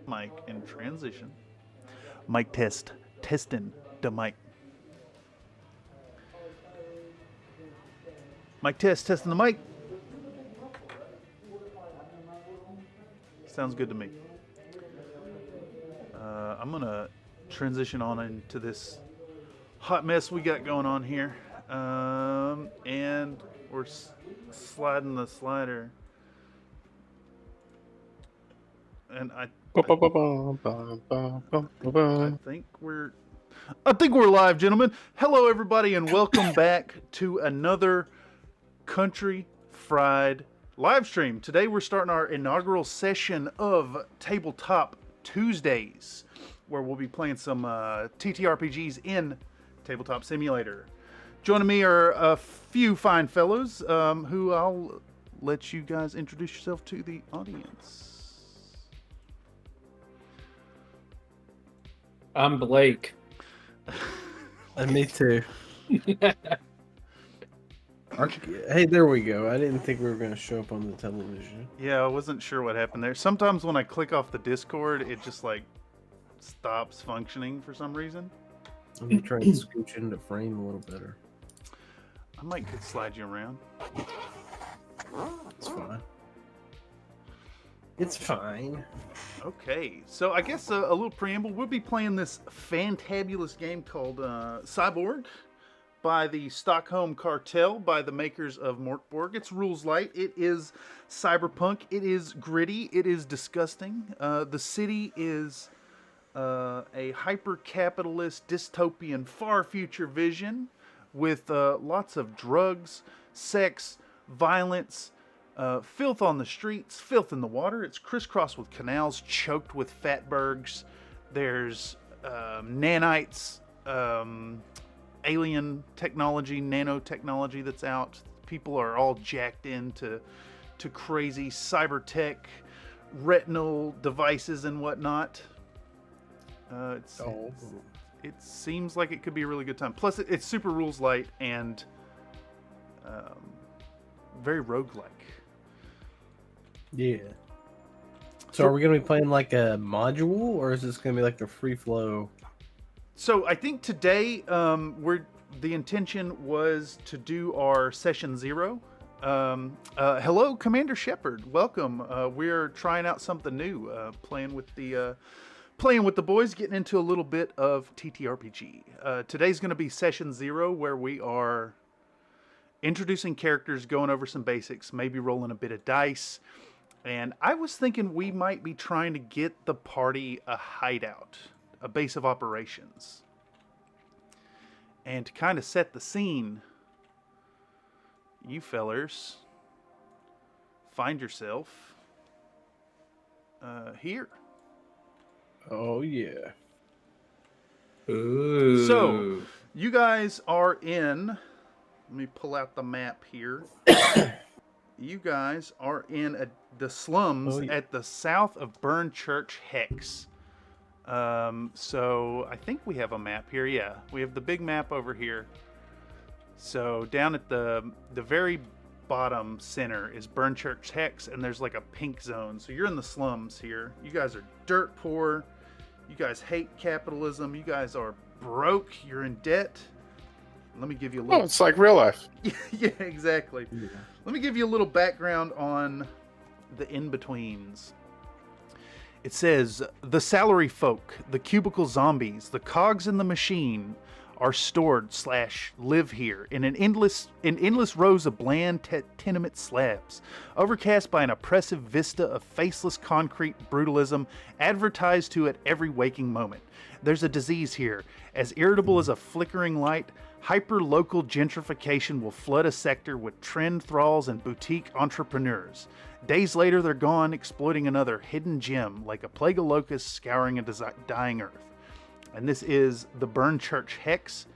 Mic in transition. Mic test. Testing the mic. Mic test. Testing the mic. Sounds good to me. I'm going to transition on into this hot mess we got going on here. And we're sliding the slider. And I think we're live, gentlemen. Hello, everybody, and welcome back to another Country Fried live stream. Today, we're starting our inaugural session of Tabletop Tuesdays, where we'll be playing some TTRPGs in Tabletop Simulator. Joining me are a few fine fellows who I'll let you guys introduce yourself to the audience. I'm Blake. And me too. Hey, there we go. I didn't think we were going to show up on the television. Yeah, I wasn't sure what happened there. Sometimes when I click off the Discord, it just like stops functioning for some reason. I'm going to try and scooch into frame a little better. I might could slide you around. It's fine. It's fine. Okay, so I guess a little preamble. We'll be playing this fantabulous game called Cyborg by the Stockholm Cartel, by the makers of Morkborg. It's rules light. It is cyberpunk. It is gritty. It is disgusting. The city is a hyper-capitalist, dystopian, far future vision with lots of drugs, sex, violence, filth on the streets, filth in the water. It's crisscrossed with canals choked with fatbergs. There's nanites, alien technology, nanotechnology that's out. People are all jacked into crazy cybertech, retinal devices and whatnot. It seems like it could be a really good time. Plus, it's super rules light and very roguelike. Yeah. So are we going to be playing like a module, or is this going to be like the free flow? So I think today the intention was to do our session 0. Hello, Commander Shepard. Welcome. We're trying out something new. Playing with the boys, getting into a little bit of TTRPG. Today's going to be session 0, where we are introducing characters, going over some basics, maybe rolling a bit of dice. And I was thinking we might be trying to get the party a hideout, a base of operations. And to kind of set the scene, you fellers find yourself here. Oh, yeah. Ooh. So, you guys are in... Let me pull out the map here. You guys are in the slums at the south of Burnchurch Hex. So I think we have a map here. Yeah, we have the big map over here. So down at the very bottom center is Burnchurch Hex, and there's like a pink zone. So you're in the slums here. You guys are dirt poor. You guys hate capitalism. You guys are broke. You're in debt. Let me give you a little... Oh, it's like real life. Yeah, exactly. Yeah. Let me give you a little background on the in-betweens. It says, the salary folk, the cubicle zombies, the cogs in the machine are stored/live here in endless rows of bland tenement slabs, overcast by an oppressive vista of faceless concrete brutalism advertised to at every waking moment. There's a disease here, as irritable as a flickering light. Hyper-local gentrification will flood a sector with trend thralls and boutique entrepreneurs. Days later, they're gone, exploiting another hidden gem like a plague of locusts scouring a dying earth. And this is the Burnchurch Hex,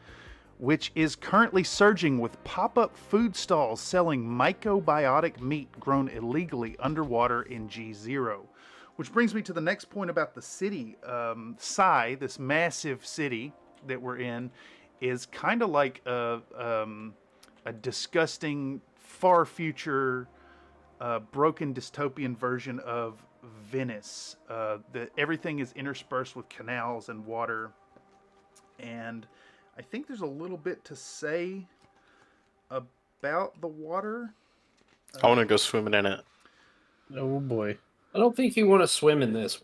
which is currently surging with pop-up food stalls selling mycobiotic meat grown illegally underwater in G0. Which brings me to the next point about the city. Psy, this massive city that we're in, is kind of like a disgusting, far future, broken dystopian version of Venice. Everything is interspersed with canals and water. And I think there's a little bit to say about the water. I want to go swimming in it. Oh, boy. I don't think you want to swim in this.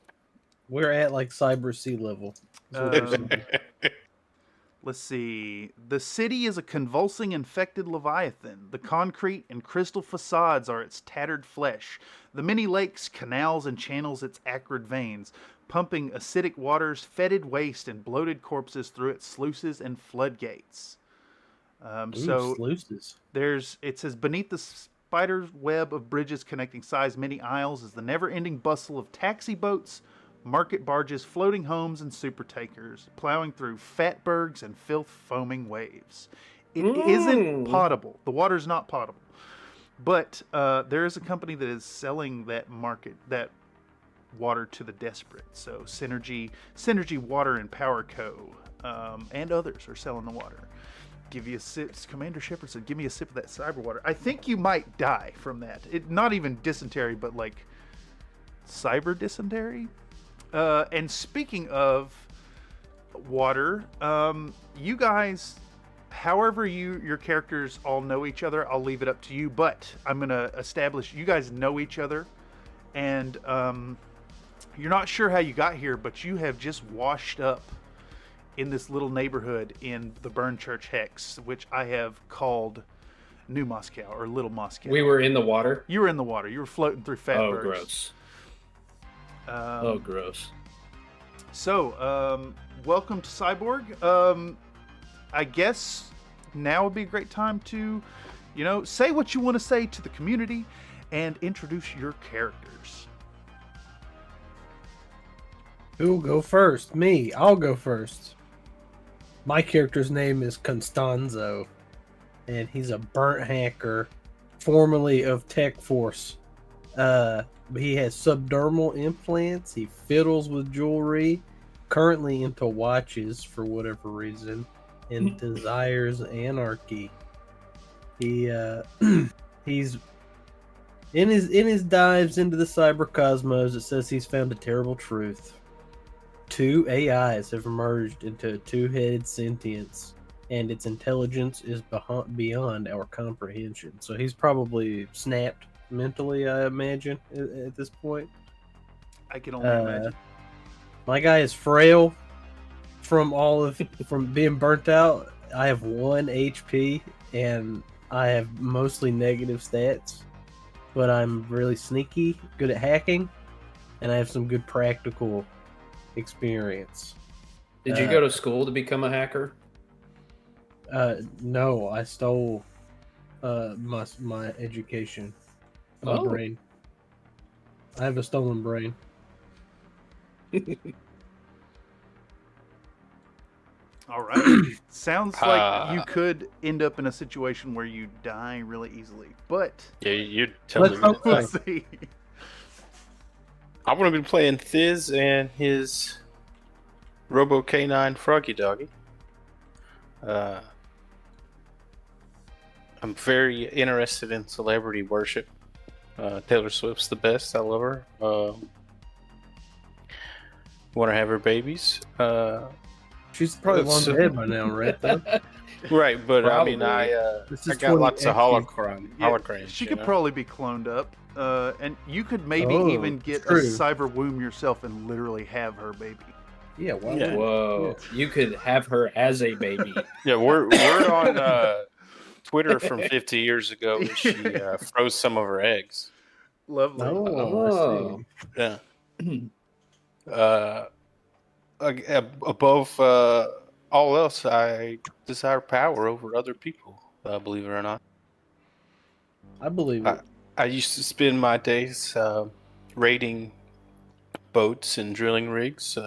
We're at like cyber sea level. Let's see. The city is a convulsing, infected leviathan. The concrete and crystal facades are its tattered flesh. The many lakes, canals, and channels its acrid veins, pumping acidic waters, fetid waste, and bloated corpses through its sluices and floodgates. Sluices. It says, beneath the spider's web of bridges connecting Psy's many isles is the never-ending bustle of taxi boats, market barges, floating homes, and super takers, plowing through fatbergs and filth-foaming waves. It isn't potable. The water's not potable. But there is a company that is selling that water to the desperate. So Synergy Water and Power Co. And others are selling the water. Give you a sip. Commander Shepard said, give me a sip of that cyber water. I think you might die from that. Not even dysentery, but like cyber dysentery. And speaking of water, you guys, however your characters all know each other, I'll leave it up to you, but I'm going to establish you guys know each other, and you're not sure how you got here, but you have just washed up in this little neighborhood in the Burn Church Hex, which I have called New Moscow or Little Moscow. We were in the water. You were in the water. You were floating through fat Oh, birds. gross. Gross. So, welcome to Cyborg. I guess now would be a great time to, say what you want to say to the community and introduce your characters. Who'll go first? Me. I'll go first. My character's name is Constanzo, and he's a burnt hacker, formerly of Tech Force. He has subdermal implants. He fiddles with jewelry, currently into watches for whatever reason, and desires anarchy. He's in his dives into the cybercosmos. It says he's found a terrible truth. 2 AIs have emerged into a 2-headed sentience, and its intelligence is beyond our comprehension. So he's probably snapped mentally, I imagine, at this point. I can only imagine. My guy is frail from being burnt out. I have 1 HP, and I have mostly negative stats, but I'm really sneaky, good at hacking, and I have some good practical experience. Did you go to school to become a hacker? No, I stole my education, my brain. I have a stolen brain. All right. Sounds like you could end up in a situation where you die really easily, but Yeah, you're telling me. we'll see. I'm going to be playing Thiz and his Robo Canine Froggy Doggy. I'm very interested in celebrity worship. Taylor Swift's the best. I love her. Want to have her babies. She's probably long dead by now, right? Though? Right, but I mean, Probably. This I is got lots of 20X. holograms. She you could know? probably be cloned up, and you could maybe Oh, even get a true. cyber womb yourself and literally have her baby. Yeah, why Yeah. not? Whoa. You could have her as a baby. Yeah, we're on Twitter from 50 years ago when she froze some of her eggs. Lovely. Oh, I see. Yeah. Above all else, I desire power over other people, believe it or not. I believe it. I used to spend my days raiding boats and drilling rigs,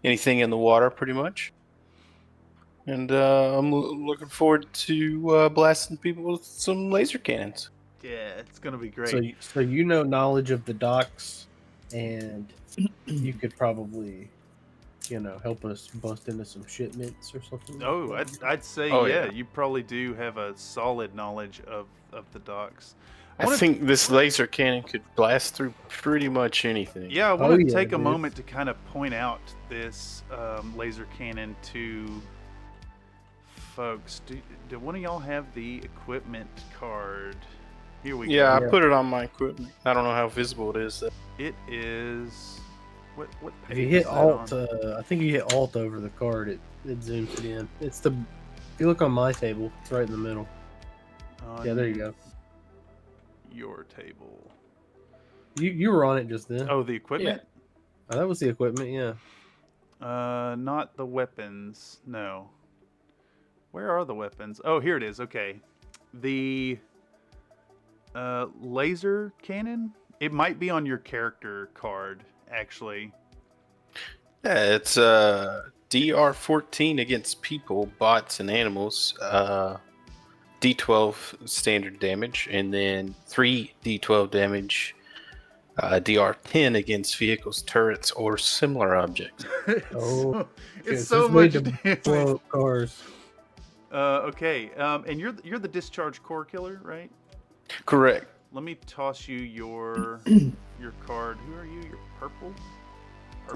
anything in the water pretty much. And I'm looking forward to blasting people with some laser cannons. Yeah, it's gonna be great. So you know knowledge of the docks, and you could probably, help us bust into some shipments or something. Oh, like that. I'd say Oh, yeah, yeah. you probably do have a solid knowledge of the docks. I think this laser cannon could blast through pretty much anything. Yeah, I want to yeah, take a dude. moment to kind of point out this laser cannon to folks. Do one of y'all have the equipment card? Here we Yeah, go. I put it on my equipment. I don't know how visible it is. Though. It is. What page If you is hit that Alt, on? I think you hit Alt over the card, it zooms it in. It's the. If you look on my table, it's right in the middle. Yeah, there you go. Your table. You were on it just then. Oh, the equipment. Oh, that was the equipment. Yeah. Not the weapons. No. Where are the weapons? Oh, here it is. Okay. The laser cannon. It might be on your character card, actually. Yeah, it's DR14 against people, bots, and animals. D12 standard damage, and then 3 D12 damage. DR10 against vehicles, turrets, or similar objects. Oh, It's shit, so this made much to damage. blow up cars. Okay. And you're the discharge core killer, right? Correct. Let me toss you your card. Who are you? You're purple.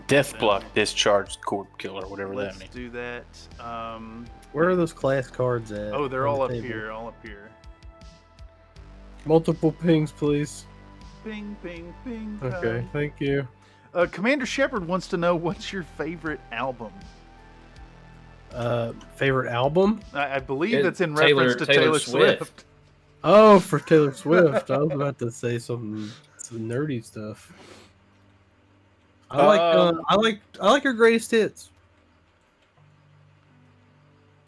Death then. block, discharge, cord killer, whatever Let's that means. do that. Where are those class cards at? Oh, they're on all the up table? here. All up here. Multiple pings, please. Bing, bing, bing. Okay, thank you. Commander Shepard wants to know what's your favorite album. Favorite album? I believe It- that's in Taylor- reference to Taylor Taylor Swift. Swift. Oh, for Taylor Swift. I was about to say some nerdy stuff. I like her greatest hits.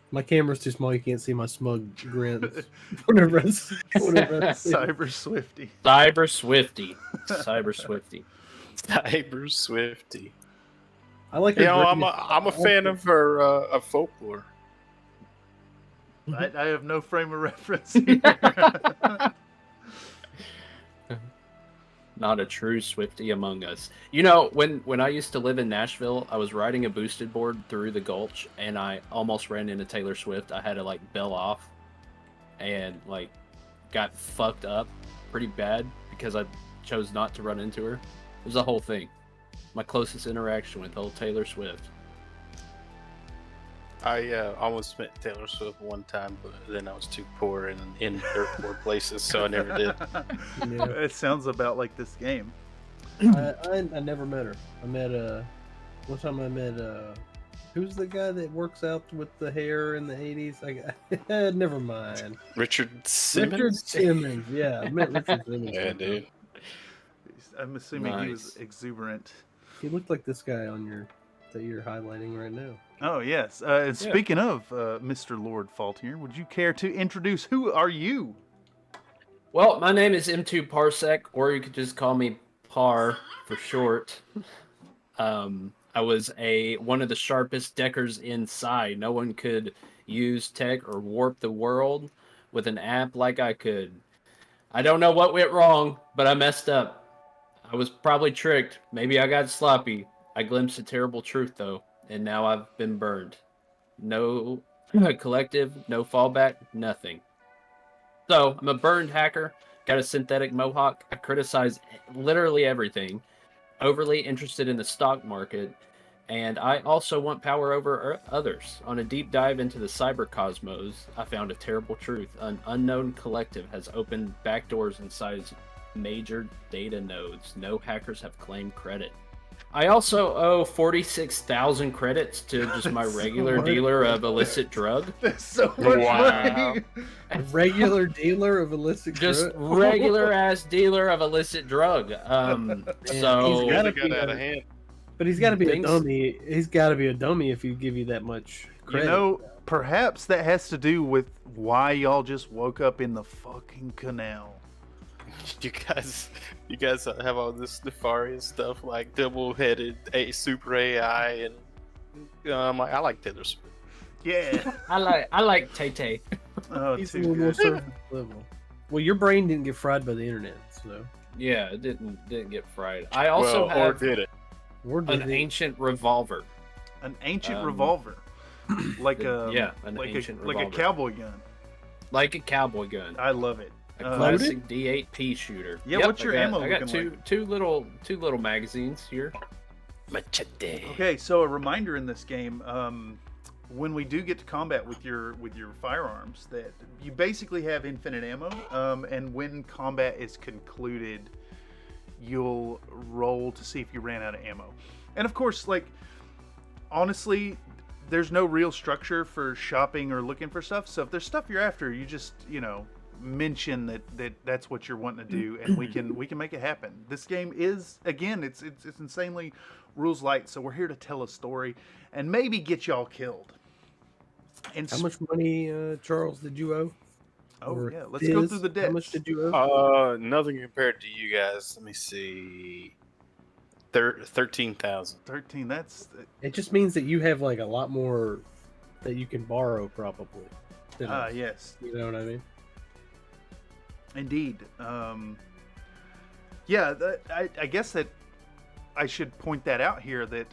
My camera's too small; you can't see my smug grins. whatever. Cyber Swifty. Cyber Swifty. Cyber Swifty. Cyber Swifty. I like her. You know, greatest- I'm a fan of her of folklore. I have no frame of reference here. Not a true Swifty among us. You know, when I used to live in Nashville, I was riding a boosted board through the gulch, and I almost ran into Taylor Swift. I had to like bail off, and like got fucked up pretty bad because I chose not to run into her. It was a whole thing. My closest interaction with old Taylor Swift. I almost met Taylor Swift one time, but then I was too poor and in dirt poor places, so I never did. Yeah. It sounds about like this game. I never met her. I met one time I met who's the guy that works out with the hair in the 80s? Never mind. Richard Simmons. Richard Simmons. Yeah, I met Richard Simmons. Yeah, dude. I'm assuming he was Nice. exuberant. He looked like this guy that you're highlighting right now. Oh, yes. And speaking of Mr. Lord Faultier, would you care to introduce who are you? Well, my name is M2 Parsec, or you could just call me Par for short. I was one of the sharpest deckers inside. No one could use tech or warp the world with an app like I could. I don't know what went wrong, but I messed up. I was probably tricked. Maybe I got sloppy. I glimpsed a terrible truth, though, and now I've been burned. No collective, no fallback, nothing. So, I'm a burned hacker, got a synthetic mohawk, I criticize literally everything, overly interested in the stock market, and I also want power over others. On a deep dive into the cybercosmos, I found a terrible truth. An unknown collective has opened backdoors inside major data nodes. No hackers have claimed credit. I also owe 46,000 credits to just my regular dealer of illicit drug. That's so much money. A regular dealer of illicit Just drug? regular ass dealer of illicit drug. So he's gotta It got be out a- of hand. But he's got to be a Things- dummy. He's got to be a dummy if you give you that much You credit. know, perhaps that has to do with why y'all just woke up in the fucking canal. You guys have all this nefarious stuff like double-headed super AI, and I like Taylor Swift. Yeah. I like Tay Tay. Oh, He's a too little more good. surface level. Well, your brain didn't get fried by the internet, so. Yeah, it didn't get fried. I also or have did it? Or did an it? ancient revolver. An ancient Um, revolver. Like a an like ancient like a revolver. cowboy gun. Like a cowboy gun. I love it. A Uh, classic D8P shooter. Yeah, what's your ammo I got looking two little magazines here. Machete. Okay, so a reminder in this game, when we do get to combat with your firearms, that you basically have infinite ammo, and when combat is concluded, you'll roll to see if you ran out of ammo. And of course, like, honestly, there's no real structure for shopping or looking for stuff. So if there's stuff you're after, you just, mention that's what you're wanting to do, and we can make it happen. This game is, again, it's insanely rules light, so we're here to tell a story and maybe get y'all killed. And How much money, Charles, did you owe? Oh Or yeah, let's go Fizz, through the debts. How much did you owe? Nothing compared to you guys. Let me see. 13,000. 13. That's It just means that you have like a lot more that you can borrow, probably. than us. yes, You know what I mean? indeed. Yeah, I guess that I should point that out here, that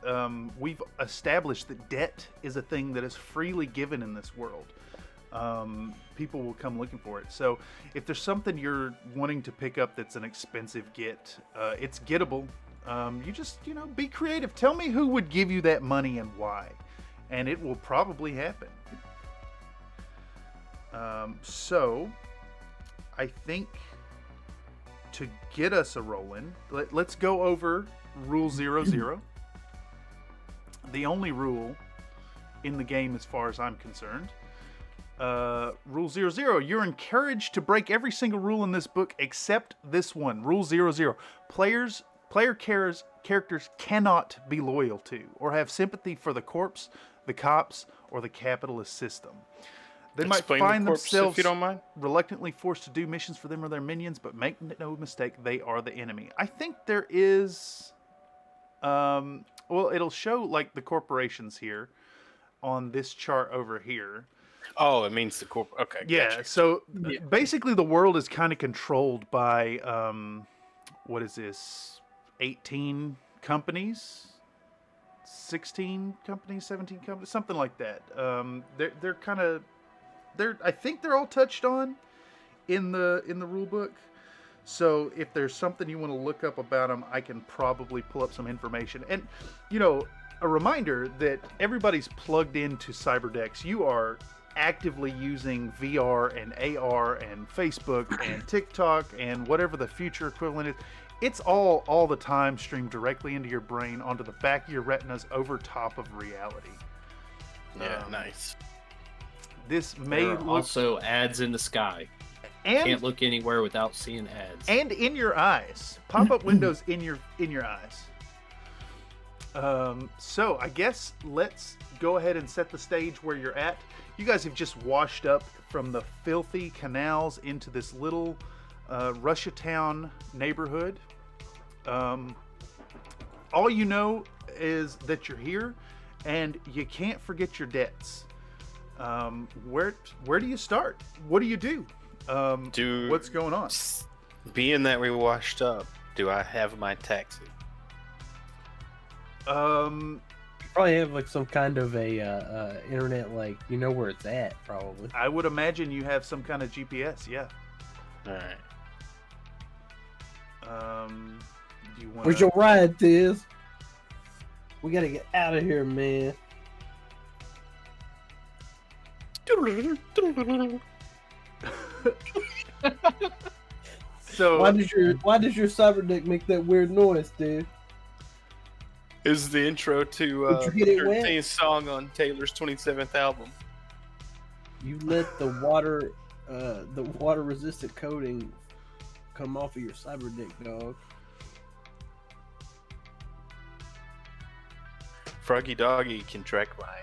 we've established that debt is a thing that is freely given in this world. People will come looking for it. So if there's something you're wanting to pick up that's an expensive get, it's gettable. You just, be creative. Tell me who would give you that money and why, and it will probably happen. So I think to get us a rolling, let's go over Rule 00. The only rule in the game as far as I'm concerned. Rule 00, you're encouraged to break every single rule in this book except this one. Rule 00. Characters cannot be loyal to or have sympathy for the corpse, the cops, or the capitalist system. They might find themselves, if you don't mind, reluctantly forced to do missions for them or their minions, but make no mistake, they are the enemy. I think there is, well, it'll show like the corporations here on this chart over here. Oh, it means the corp. Okay. Yeah. Gotcha. So basically, the world is kind of controlled by what is this? 18 companies, 16 companies, 17 companies, something like that. They're kind of I think they're all touched on in the rule book. So if there's something you want to look up about them, I can probably pull up some information. And a reminder that everybody's plugged into Cyberdecks. You are actively using VR and AR and Facebook and TikTok and whatever the future equivalent is. It's all the time streamed directly into your brain onto the back of your retinas over top of reality. Yeah, nice. This may There are also ads in the sky. and Can't look anywhere without seeing ads. and in your eyes. Pop-up windows in your eyes. So I guess let's go ahead and set the stage where you're at. You guys have just washed up from the filthy canals into this little Russia Town neighborhood. All you know is that you're here, and you can't forget your debts. Where do you start? What do you do? What's going on? Being that we washed up, do I have my taxi? Probably have like some kind of a internet, like you know where it's at. Probably. I would imagine you have some kind of GPS. Yeah. All right. Do you want? Where's your ride, Tiz? We gotta get out of here, man. So Why does your cyberdeck make that weird noise, dude? Is the intro to Did you get it wet? 13th song on Taylor's 27th album. You let the water resistant coating come off of your cyberdeck, dog. Froggy Doggy can track my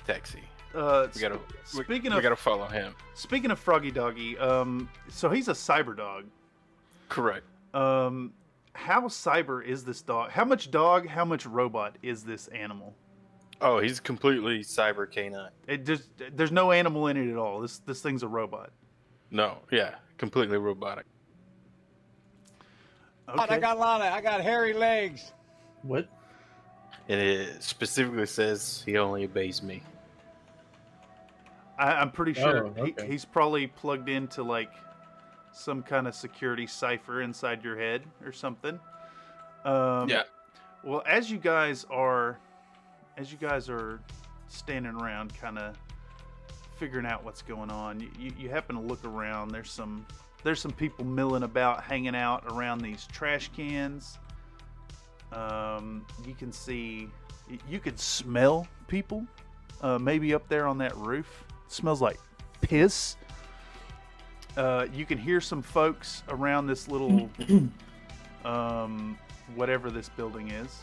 taxi. We gotta follow him. Speaking of Froggy Doggy, so he's a cyber dog. Correct. How cyber is this dog? How much dog? How much robot is this animal? Oh, he's completely cyber canine. There's no animal in it at all. This thing's a robot. No, yeah, completely robotic. Okay. I got hairy legs. What? And it specifically says he only obeys me. I'm pretty sure okay. he's probably plugged into like some kind of security cipher inside your head or something. Yeah. Well, as you guys are standing around, kind of figuring out what's going on, you happen to look around. There's some people milling about, hanging out around these trash cans. You can see, you could smell people, maybe up there on that roof. It smells like piss. You can hear some folks around this little, whatever this building is.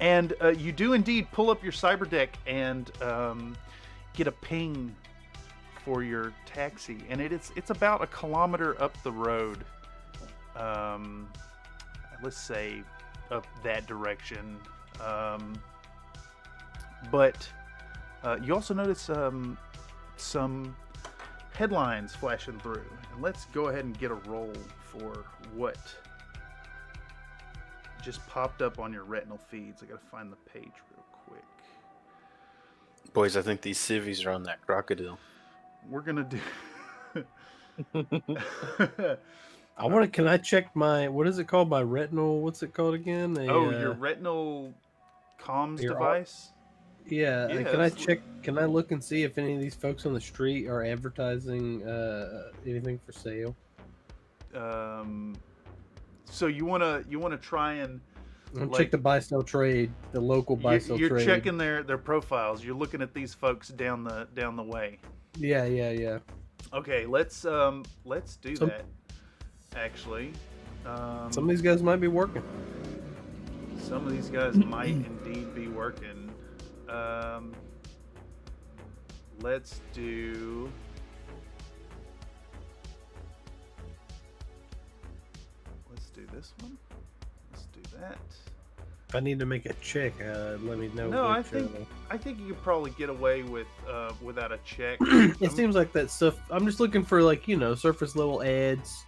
And you do indeed pull up your cyber deck and get a ping for your taxi. And it's about 1 kilometer up the road. Let's say up that direction. But you also notice some headlines flashing through. And let's go ahead and get a roll for what just popped up on your retinal feeds. I gotta find the page real quick. Boys, I think these civvies are on that crocodile. We're gonna do Can I check my, what is it called? My retinal, what's it called again? your retinal comms device? Yeah, Yeah, can I look and see if any of these folks on the street are advertising anything for sale? So you wanna try and Check the buy sell trade, the local buy sell trade. You're checking their profiles. You're looking at these folks down the way. Yeah. Okay, let's do that. Actually, some of these guys might be working. Some of these guys might indeed be working. Let's do. This one. Let's do that. If I need to make a check, let me know. No, I think you could probably get away with without a check. It seems like that stuff. I'm just looking for surface level ads,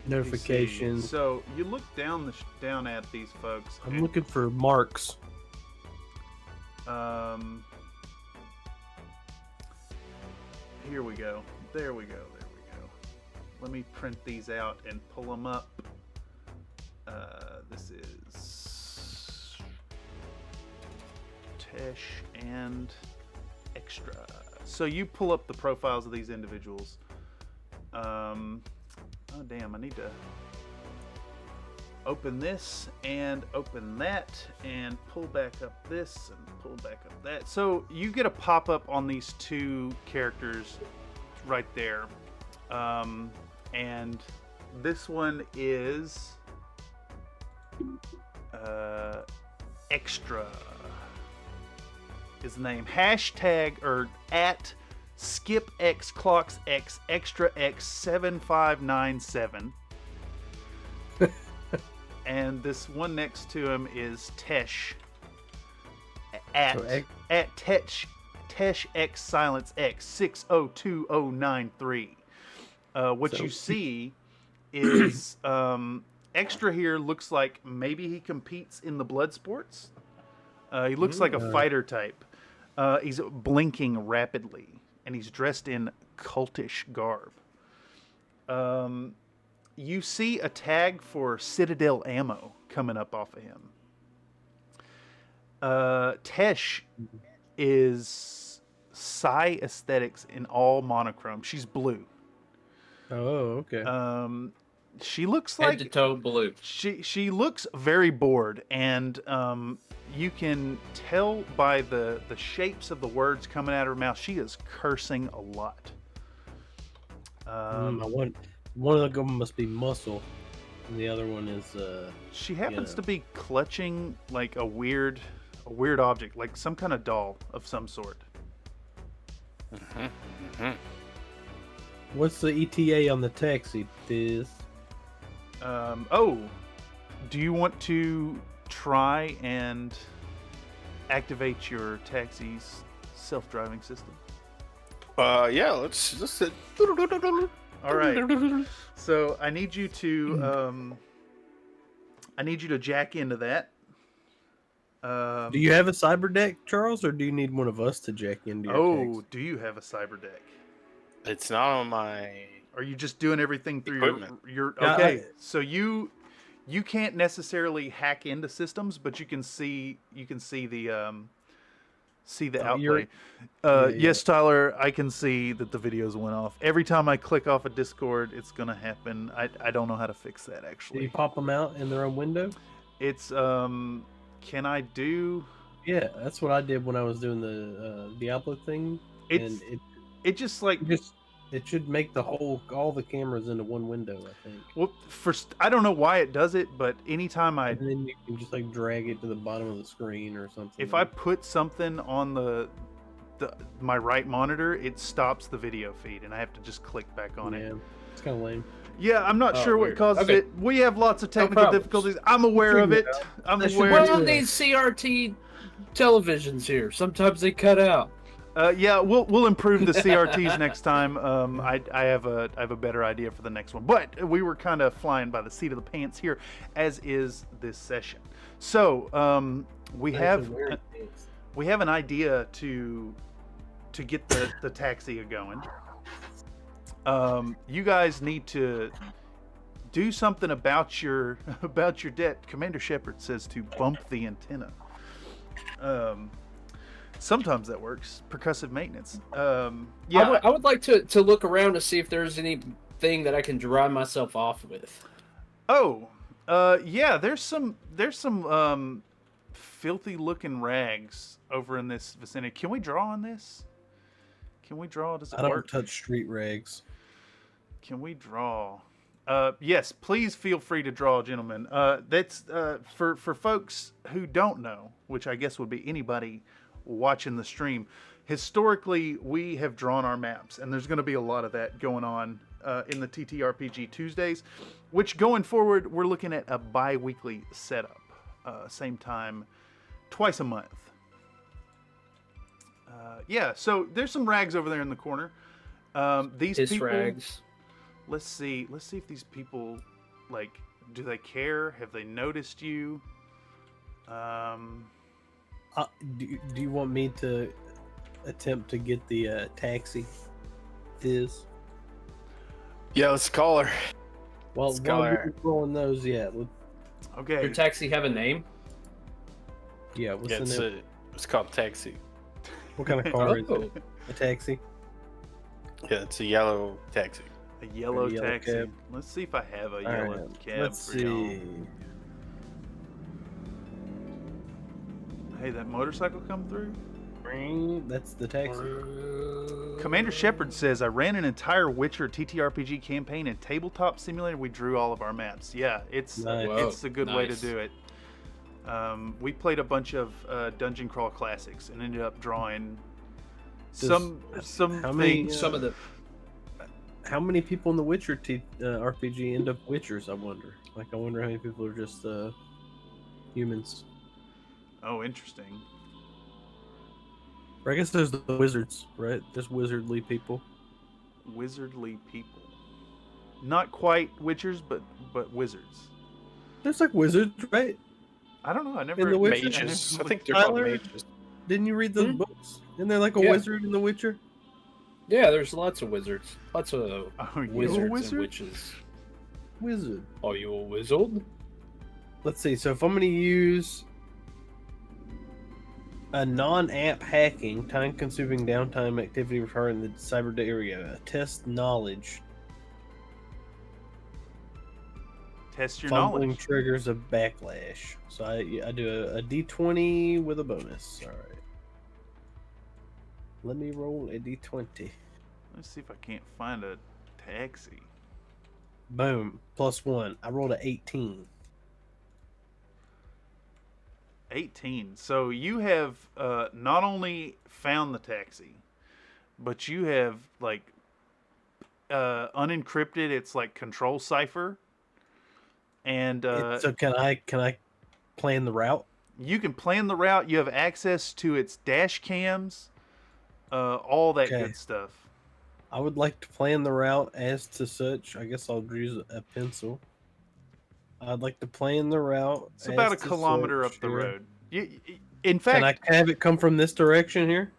notifications. So you look down at these folks. I'm looking for marks. Here we go. There we go. Let me print these out and pull them up. This is Tesh and Extra. So you pull up the profiles of these individuals. Oh damn, I need to open this and open that and pull back up this and pull back up that. So you get a pop-up on these two characters right there. And this one is Extra is the name. Hashtag or at skipxclocksx extra x 7597. And this one next to him is Tesh at Tesh X Silence X 602093. What you see is Extra here looks like maybe he competes in the blood sports. He looks like a fighter type. He's blinking rapidly, and he's dressed in cultish garb. You see a tag for Citadel ammo coming up off of him. Tesh is Psy aesthetics in all monochrome. She's blue. Oh, okay. She looks Head like to toe blue. She looks very bored, and you can tell by the shapes of the words coming out of her mouth. She is cursing a lot. One of them must be muscle, and the other one is. She happens to be clutching like a weird object, like some kind of doll of some sort. What's the ETA on the taxi, Diz? Do you want to try and activate your taxi's self-driving system? Yeah, let's All right. So I need you to jack into that. Do you have a cyber deck, Charles, or do you need one of us to jack into your taxi? Do you have a cyber deck? It's not on my. Are you just doing everything through equipment. your okay? So you can't necessarily hack into systems, but you can see the outplay. Yes, Tyler, I can see that the videos went off. Every time I click off a Discord, it's gonna happen. I don't know how to fix that Do actually. you pop them out in their own window? It's can I do? Yeah, that's what I did when I was doing the Diablo thing. It's it just like it should make all the cameras into one window, I think. well, I don't know why it does it, but anytime And then you can just like drag it to the bottom of the screen or something. if I put something on my right monitor, it stops the video feed, and I have to just click back on it. It's kind of lame. Yeah, I'm not sure what weird. causes Okay. it. We have lots of technical problems. difficulties. I'm aware of it. I'm That should aware. work. We're on these CRT televisions here. Sometimes they cut out. Yeah, we'll improve the CRTs next time. I have a better idea for the next one. But we were kind of flying by the seat of the pants here, as is this session. So we have an idea to get the taxi going. You guys need to do something about your debt. Commander Shepard says to bump the antenna. Sometimes that works. Percussive maintenance. Yeah, I would like to look around to see if there's any thing that I can dry myself off with? Oh, yeah. There's some filthy looking rags over in this vicinity. Can we draw on this? Can we draw? Does it I don't work? touch street rags. Can we draw? Yes, please feel free to draw, gentlemen. That's for folks who don't know, which I guess would be anybody watching the stream. Historically, we have drawn our maps, and there's going to be a lot of that going on in the TTRPG Tuesdays, which going forward, we're looking at a bi-weekly setup. Same time, twice a month. Yeah, so there's some rags over there in the corner. These people... rags. Let's see if these people, like, do they care? Have they noticed you? Do you want me to attempt to get the taxi? Thiz? Yeah, let's call her. Well, Let's go while there. we're rolling those, yeah. Okay. Your taxi have a name? Yeah, what's Yeah, the name? it's called Taxi. What kind of car is Oh. it? A taxi? Yeah, it's a yellow taxi. A yellow A yellow taxi. cab. Let's see if I have a All yellow right, cab let's for y'all. see. Hey, that motorcycle come through? That's the taxi. Commander Shepard says, I ran an entire Witcher TTRPG campaign in Tabletop Simulator. We drew all of our maps. Yeah, it's Nice. it's a good way to Nice. do it. We played a bunch of Dungeon Crawl classics and ended up drawing some how many, things. Some of the How many people in the Witcher RPG end up Witchers, I wonder? Like, I wonder how many people are just humans. Oh, interesting. Or I guess there's the wizards, right? There's wizardly people. Wizardly people. Not quite witchers, but wizards. There's like wizards, right? I don't know. I never. In The Witcher? Mages. I think they're called Tyler? mages. Didn't you read those Hmm? books? Isn't there like a Yeah. wizard in The Witcher? Yeah, there's lots of wizards. Lots of Oh, you a wizards wizard? and witches. Wizard. Are you a wizard? Let's see. So if I'm going to use a non-app hacking, time-consuming downtime activity requiring the cyber area, test knowledge. Test your Fumbling knowledge. triggers a backlash. So I do a d20 with a bonus. All right. Let me roll a d20. Let's see if I can't find a taxi. Boom. +1. I rolled a 18. 18. So you have not only found the taxi, but you have like unencrypted its like control cipher, and So can I plan the route? you can plan the route. You have access to its dash cams, all that Okay. good stuff. I would like to plan the route as to such. I guess I'll use a pencil. I'd like to plan the route. It's about a as to kilometer such up the here. road. In Can I fact, have it come from this direction here?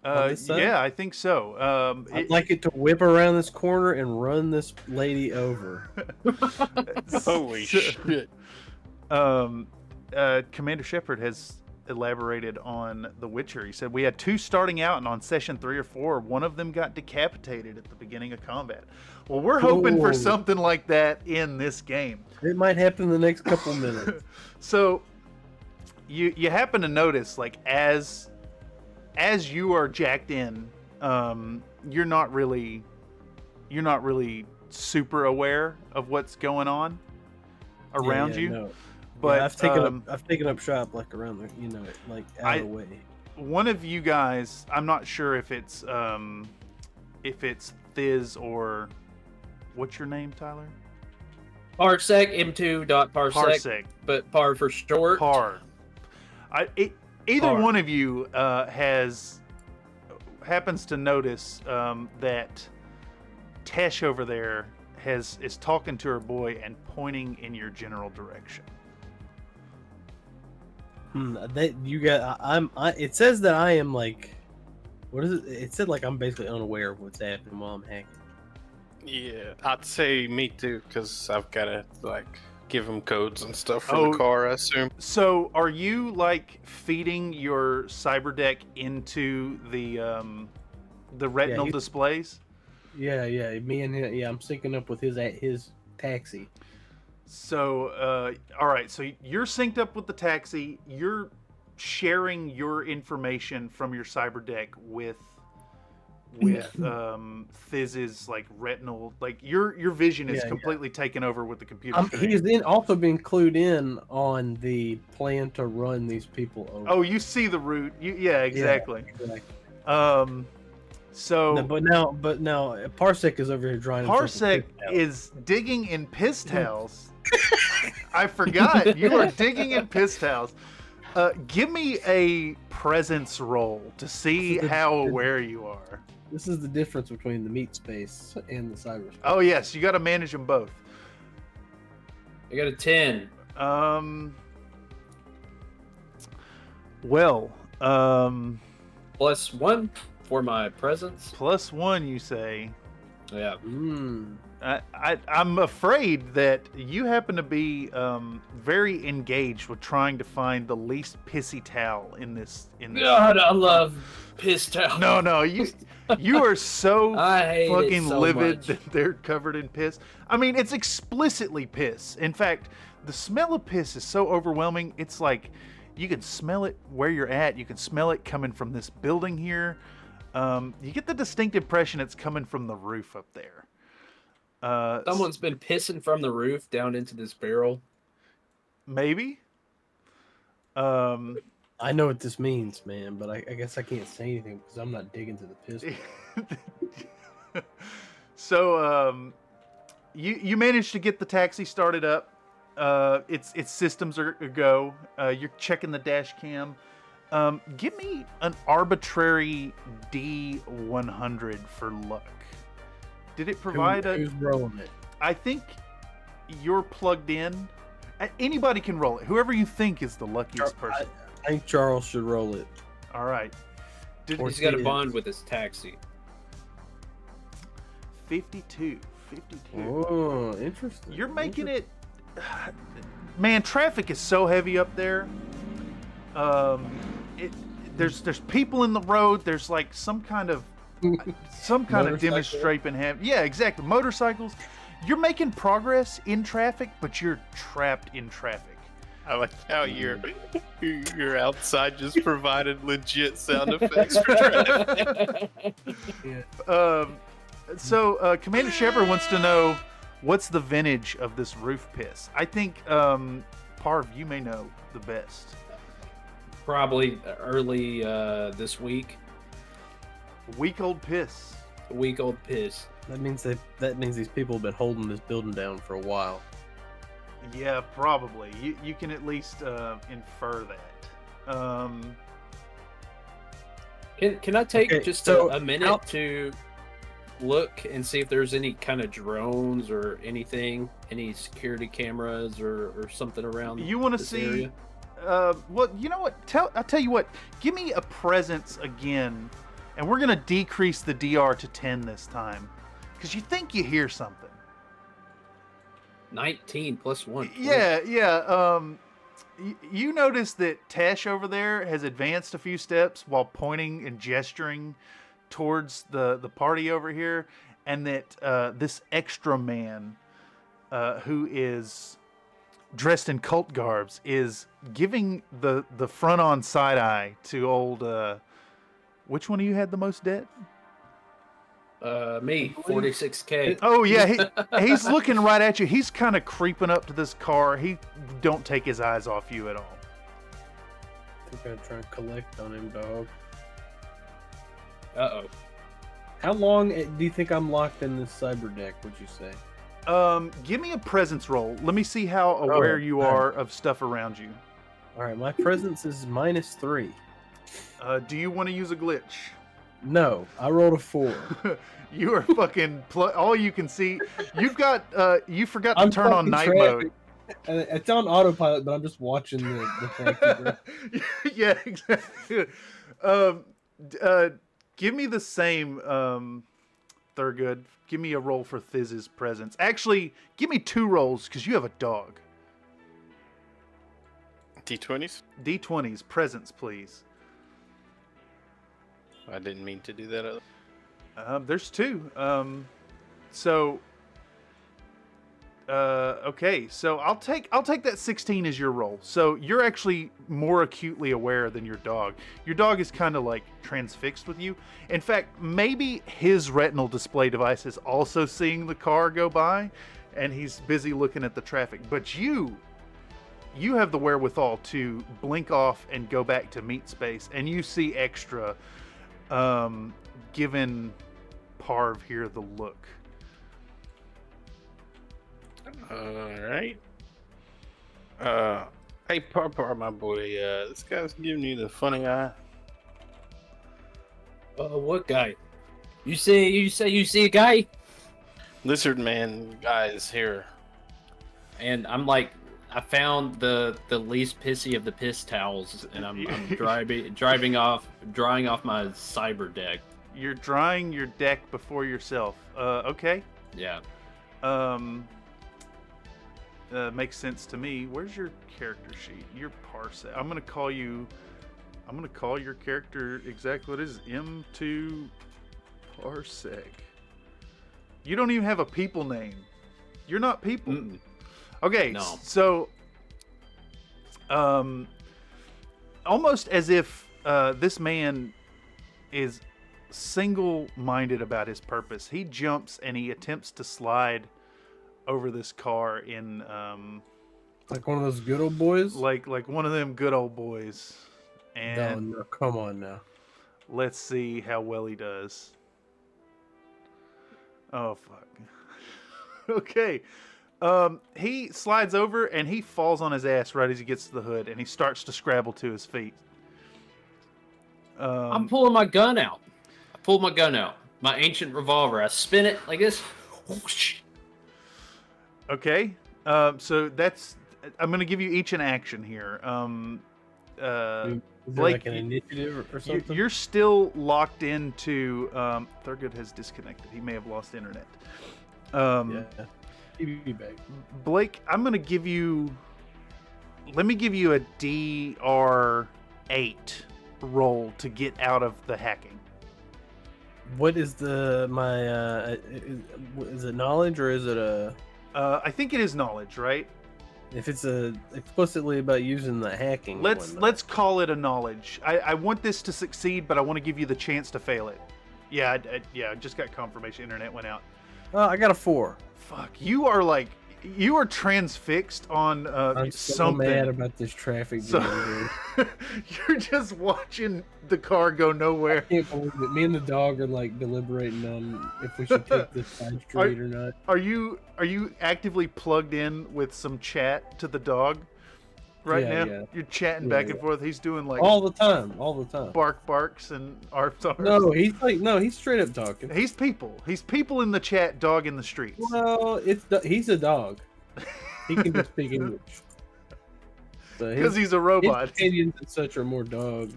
on this side? yeah, I think so. I'd like it to whip around this corner and run this lady over. Holy shit. Commander Shepard has elaborated on The Witcher. He said, we had 2 starting out, and on session 3 or 4, one of them got decapitated at the beginning of combat. Well, we're hoping for Ooh. something like that in this game. It might happen in the next couple minutes. So, you happen to notice, like, as you are jacked in, you're not really super aware of what's going on around Yeah, you. no. But Yeah, I've taken up shop like around the like out of the way. one of you guys, I'm not sure if it's Thiz or what's your name, Tyler? Parsec, M2.parsec, Parsec. but par for short. Par. Either Par. one of you happens to notice that Tesh over there is talking to her boy and pointing in your general direction. It says that I am like, what is it? It said like I'm basically unaware of what's happening while I'm hacking. Yeah, I'd say me too, because I've got to, like, give him codes and stuff for Oh. the car, I assume. So, are you like feeding your cyber deck into the retinal he- displays? Yeah. Me and him. Yeah, I'm syncing up with his taxi. So, all right. So you're synced up with the taxi. You're sharing your information from your cyber deck with Fizz's like retinal. Like your vision is completely taken over with the computer screen. He's then also been clued in on the plan to run these people over. Oh, you see the route. Yeah, exactly. Yeah, exactly. So, No, but now, Parsec is over here drying. Parsec is digging in piss towels. I forgot you are digging in piss towels. Give me a presence roll to see how aware you are. This is the difference between the meat space and the cyberspace. Oh yes, you got to manage them both. I got a 10. Well, +1 for my presence. +1, you say? Yeah. I'm afraid that you happen to be very engaged with trying to find the least pissy towel in this. God, I love piss towels. No, you are so I hate fucking it so livid much. that they're covered in piss. I mean, it's explicitly piss. In fact, the smell of piss is so overwhelming. It's like you can smell it where you're at. You can smell it coming from this building here. You get the distinct impression it's coming from the roof up there. Someone's been pissing from the roof down into this barrel. Maybe. I know what this means, man, but I guess I can't say anything because I'm not digging to the piss. So, you managed to get the taxi started up. Its systems are a go. You're checking the dash cam. Give me an arbitrary D100 for luck. Did it provide Who's rolling it? I think you're plugged in. Anybody can roll it. Whoever you think is the luckiest person. I think Charles should roll it. All right. He's got a bond with his taxi. 52. Oh, interesting. You're making it. Man, traffic is so heavy up there. There's people in the road. There's like some kind of demonstration happening. Yeah, exactly. Motorcycles. You're making progress in traffic, but you're trapped in traffic. I like how your outside just provided legit sound effects for traffic. So Commander Shepard wants to know what's the vintage of this roof piss. I think Parv, you may know the best. Probably early this week. Week-old piss. Week-old piss. That means these people have been holding this building down for a while. Yeah, probably. You can at least infer that. Can I take a minute to look and see if there's any kind of drones or anything, any security cameras or something around? You want to see? Area? Well, you know what? I'll tell you what. Give me a presence again, and we're gonna decrease the DR to 10 this time, because you think you hear something. 19 plus 1. Yeah. You notice that Tesh over there has advanced a few steps while pointing and gesturing towards the party over here, and that this extra man who is dressed in cult garbs is giving the front on side eye to old which one of you had the most debt? Me, 46K. Oh yeah, he's looking right at you. He's kind of creeping up to this car. He don't take his eyes off you at all. I think I'm trying to collect on him, dog. Uh-oh. How long do you think I'm locked in this cyber deck, would you say? Give me a presence roll. Let me see how aware you are of stuff around you. All right, my presence is -3. Do you want to use a glitch? No, I rolled a 4. You are fucking all you can see. You've got you forgot to turn on night traffic. mode. It's on autopilot, but I'm just watching the taxi. Yeah, exactly. Give me the same Thurgood. Give me a roll for Thiz's presence. Actually, give me 2 rolls because you have a dog. D20s? D20s, presence, please. I didn't mean to do that. There's two. So okay, so I'll take that 16 as your roll. So you're actually more acutely aware than your dog. Your dog is kind of like transfixed with you. In fact, maybe his retinal display device is also seeing the car go by, and he's busy looking at the traffic. But you have the wherewithal to blink off and go back to meat space, and you see Extra giving Parv here the look. Alright. Hey, Par, my boy, this guy's giving you the funny eye. What guy? You say you see a guy? Lizard man guy is here. And I'm like, I found the least pissy of the piss towels, and I'm drying off my cyber deck. You're drying your deck before yourself. Okay. Yeah. Makes sense to me. Where's your character sheet? Your Parsec. I'm gonna call your character exactly what it is. M2 Parsec. You don't even have a people name. You're not people. Mm-mm. Okay, No. So almost as if this man is single-minded about his purpose. He jumps and he attempts to slide over this car in Like one of those good old boys? like one of them good old boys. And No, come on now. let's see how well he does. Oh fuck. Okay. He slides over and he falls on his ass right as he gets to the hood, and he starts to scrabble to his feet. I'm pulling my gun out. I pulled my gun out. My ancient revolver. I spin it like this. Whoosh. Okay. So that's. I'm going to give you each an action here. Is there Blake, like an initiative or something? You're still locked into. Thurgood has disconnected. He may have lost internet. Yeah. He'd be back. Blake, I'm going to give you. Let me give you a DR8 roll to get out of the hacking. What is is it knowledge or is it a? I think it is knowledge, right? If it's explicitly about using the hacking. Let's call it a knowledge. I want this to succeed, but I want to give you the chance to fail it. Yeah, I just got confirmation. Internet went out. I got a 4. Fuck, you are transfixed on I'm so something. mad about this traffic jam, dude. You're just watching the car go nowhere. I can't believe it. Me and the dog are like deliberating on if we should take this side street or not. Are you actively plugged in with some chat to the dog right Yeah, now? yeah. You're chatting Yeah, back and forth. He's doing like All the time. barks and arps. No, he's straight up talking. He's people in the chat, dog in the streets. Well, he's a dog. He can just speak English. So Because he's a his robot. opinions and such are more dog.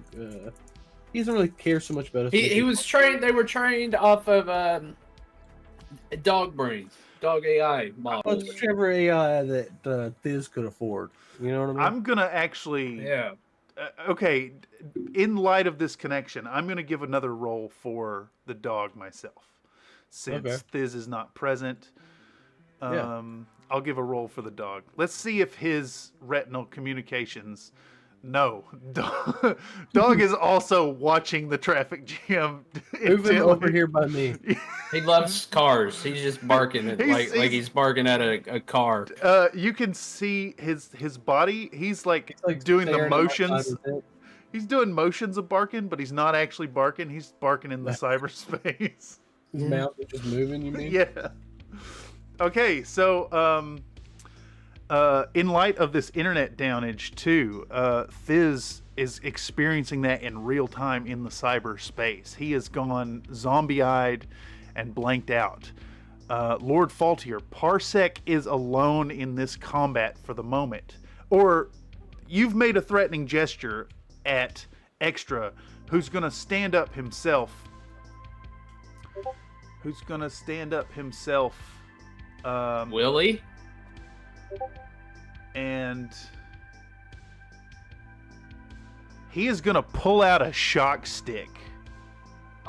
He doesn't really care so much about us. He was trained. They were trained off of dog brains, dog AI models. Whichever AI that Thiz could afford. You know what I mean? I'm gonna actually. Yeah. Okay, in light of this connection, I'm gonna give another roll for the dog myself, since Okay. Thiz is not present. Yeah. I'll give a roll for the dog. Let's see if his retinal communications. No, dog is also watching the traffic jam. Move him over here by me. He loves cars. He's just barking He's- like he's barking at a car. You can see his body. He's like Like doing the staring at my motions. side of the head. He's doing motions of barking, but he's not actually barking. He's barking in the cyberspace. His mouth is just moving. You mean? Yeah. Okay, so in light of this internet downage too, Thiz is experiencing that in real time in the cyberspace. He has gone zombie-eyed and blanked out. Lord Faultier, Parsec is alone in this combat for the moment. Or you've made a threatening gesture at Extra, who's going to stand up himself. Willie? And he is going to pull out a shock stick.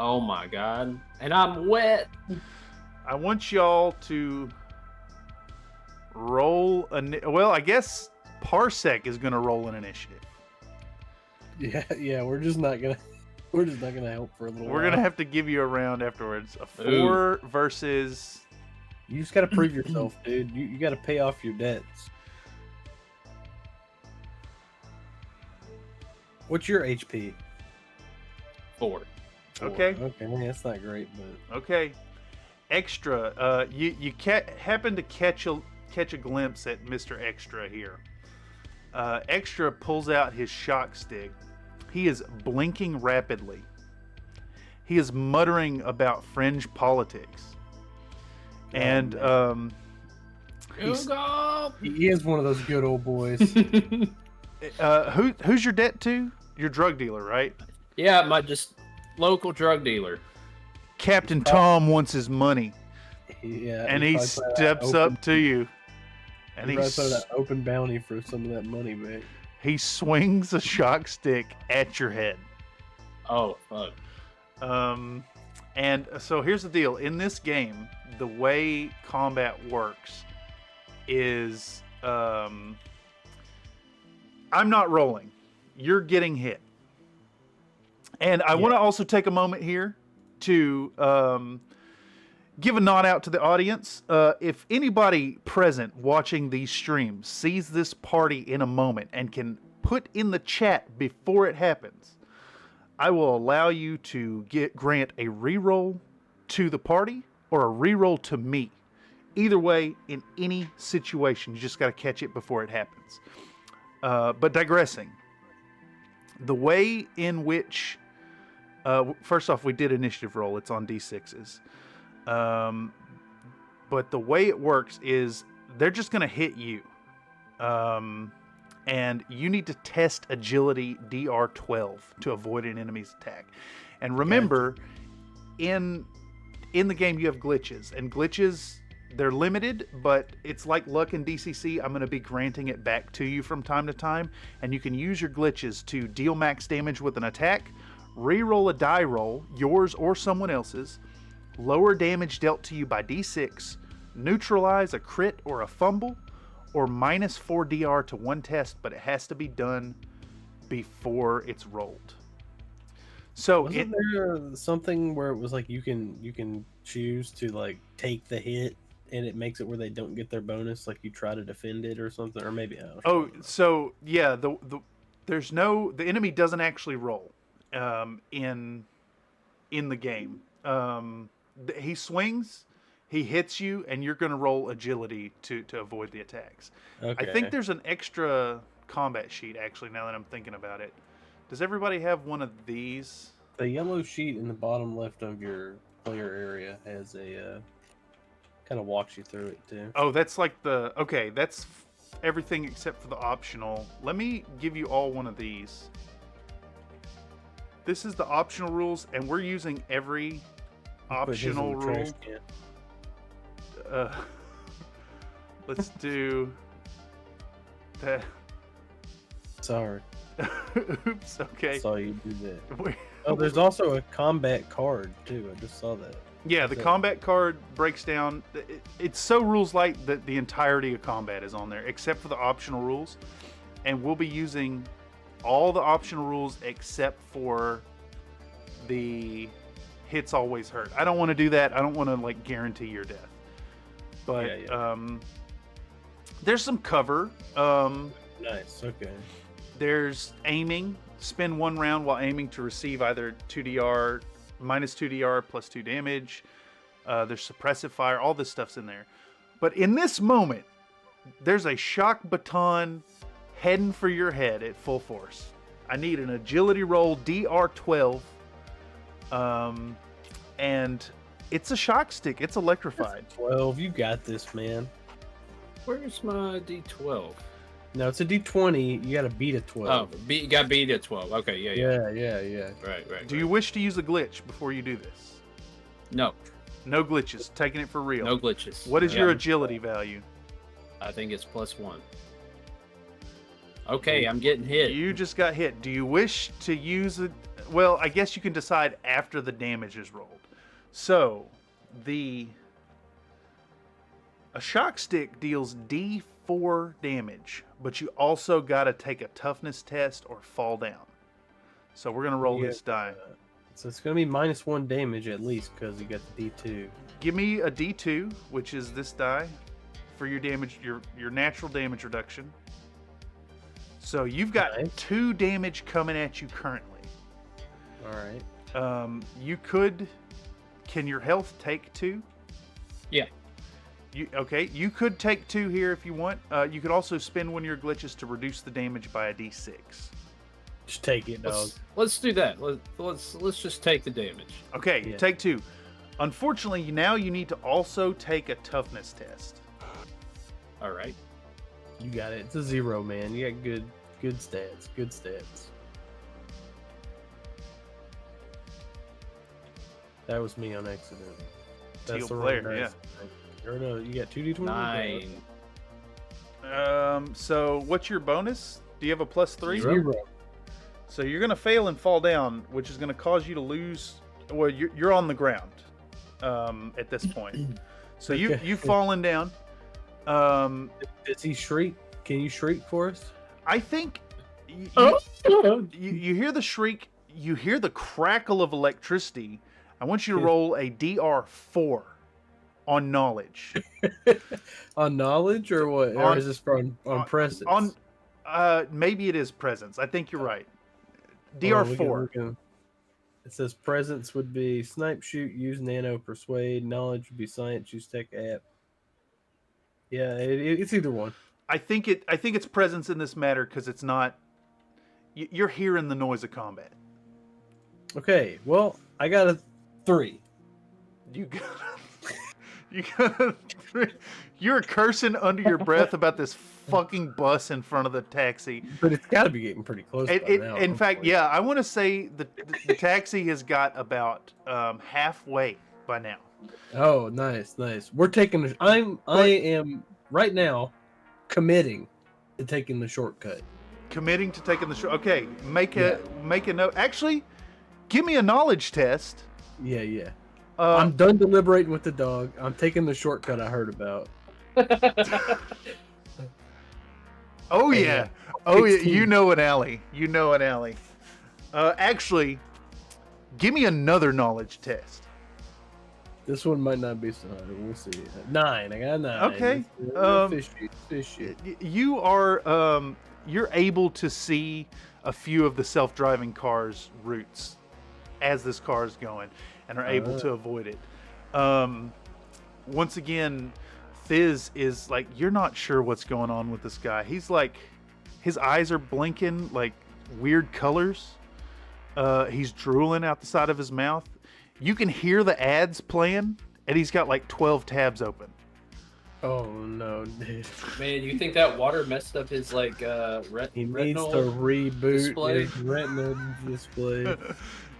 Oh my god. And I'm wet. I want y'all to roll well, I guess Parsec is going to roll an initiative. Yeah, we're just not gonna help for a little while. We're going to have to give you a round afterwards. A 4 versus... You just gotta prove yourself, dude. You gotta pay off your debts. What's your HP? 4. Okay. Okay, man, that's not great, but Okay. Extra. You happen to catch a glimpse at Mr. Extra here. Extra pulls out his shock stick. He is blinking rapidly. He is muttering about fringe politics. And he is one of those good old boys. who's your debt to? Your drug dealer, right? Yeah, my just local drug dealer. Captain Tom wants his money. Yeah, And he steps up to you. And he put an open bounty for some of that money, man. He swings a shock stick at your head. Oh, fuck. And so here's the deal. In this game, the way combat works is I'm not rolling. You're getting hit. And I want to also take a moment here to give a nod out to the audience. If anybody present watching these streams sees this party in a moment and can put in the chat before it happens, I will allow you to grant a reroll to the party or a reroll to me. Either way, in any situation, you just got to catch it before it happens. But digressing, the way in which, first off, we did initiative roll. It's on D6s. But the way it works is they're just going to hit you. And you need to test agility DR12 to avoid an enemy's attack. And remember, in the game you have glitches, and glitches, they're limited, but it's like luck in DCC. I'm going to be granting it back to you from time to time, and you can use your glitches to deal max damage with an attack, re-roll a die roll, yours or someone else's, lower damage dealt to you by D6, neutralize a crit or a fumble, or minus 4 DR to one test, but it has to be done before it's rolled. So wasn't there something where it was like you can choose to like take the hit and it makes it where they don't get their bonus, like you try to defend it or something, or maybe so yeah, the enemy doesn't actually roll in the game. He swings, he hits you, and you're going to roll agility to avoid the attacks. Okay. I think there's an extra combat sheet, actually, now that I'm thinking about it. Does everybody have one of these? The yellow sheet in the bottom left of your player area has a kind of walks you through it too. Oh, that's like okay, that's everything except for the optional. Let me give you all one of these. This is the optional rules, and we're using every optional rule. Let's do that. Sorry. Oops. Okay. I saw you do that. Oh, there's also a combat card too. I just saw that. Yeah, the combat card breaks down. It's so rules light that the entirety of combat is on there, except for the optional rules. And we'll be using all the optional rules except for the hits always hurt. I don't want to do that. I don't want to like guarantee your death. But there's some cover. Nice. Okay. There's aiming. Spend one round while aiming to receive either 2DR, minus 2DR plus 2 damage. There's suppressive fire. All this stuff's in there. But in this moment, there's a shock baton heading for your head at full force. I need an agility roll, DR12. And it's a shock stick. It's electrified. 12. You got this, man. Where's my D12? No, it's a D20. You got to beat a 12. Oh, you got beat at 12. Okay, yeah. Right. Do you wish to use a glitch before you do this? No. No glitches. Taking it for real. No glitches. What is your agility value? I think it's +1. Okay, I'm getting hit. You just got hit. Do you wish to use it? well, I guess you can decide after the damage is rolled. So, a shock stick deals D4 damage, but you also got to take a toughness test or fall down. So we're going to roll this die. So it's going to be -1 damage at least because you got the D2. Give me a D2, which is this die, for your damage, your natural damage reduction. So you've got 2 damage coming at you currently. All right. Can your health take 2? Yeah. You could take 2 here if you want. You could also spend one of your glitches to reduce the damage by a D6. Just take it, dog. Let's do that. Let's just take the damage. Okay, you take 2. Unfortunately, now you need to also take a toughness test. All right. You got it. It's a 0, man. You got good stats. Good stats. That was me on accident. Teal the player, wrong dice. Or no, you got 2d20? 9. So what's your bonus? Do you have a +3? 0. So you're gonna fail and fall down, which is gonna cause you to lose. Well, you're on the ground at this point. So you've fallen down. Does he shriek? Can you shriek for us? I think you hear the shriek. You hear the crackle of electricity. I want you to roll a DR4 on knowledge. On knowledge or what? Or is this on presence? On maybe it is presence. I think you're right. DR4. It says presence would be snipe, shoot, use nano, persuade. Knowledge would be science, use tech, app. Yeah, it's either one. I think it's presence in this matter because it's not. You're hearing the noise of combat. Okay, well, I got a 3. You got a 3. You're cursing under your breath about this fucking bus in front of the taxi. But it's got to be getting pretty close by now. In fact, yeah, I want to say the taxi has got about halfway by now. Oh, nice. We're taking. I am right now committing to taking the shortcut. Committing to taking the shortcut. Okay, make a note. Actually, give me a knowledge test. Yeah. I'm done deliberating with the dog. I'm taking the shortcut I heard about. Oh yeah. Oh yeah. You know an alley. Actually, give me another knowledge test. This one might not be so hard. We'll see. 9. I got a 9. Okay. Fishy. You are you're able to see a few of the self-driving cars' routes as this car is going, and are able to avoid it. Once again, Fizz is like, you're not sure what's going on with this guy. He's like, his eyes are blinking like weird colors. He's drooling out the side of his mouth. You can hear the ads playing, and he's got like 12 tabs open. Oh no, dude. Man, you think that water messed up his like He needs retinal to reboot display? his retinal display.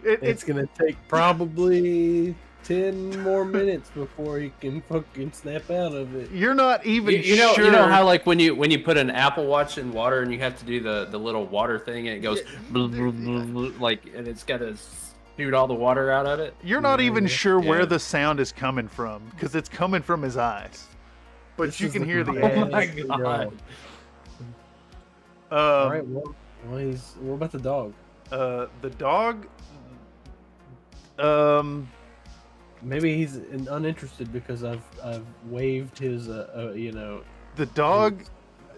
It's gonna take probably 10 more minutes before he can fucking snap out of it. You're not even you know, sure. You know how like when you put an Apple Watch in water and you have to do the little water thing and it goes like, and it's got to shoot all the water out of it. You're not even sure where the sound is coming from because it's coming from his eyes. But This you is can the hear the coolest ads. thing God. ever. All right, well, what about the dog? The dog. Maybe he's uninterested because I've waived his The dog.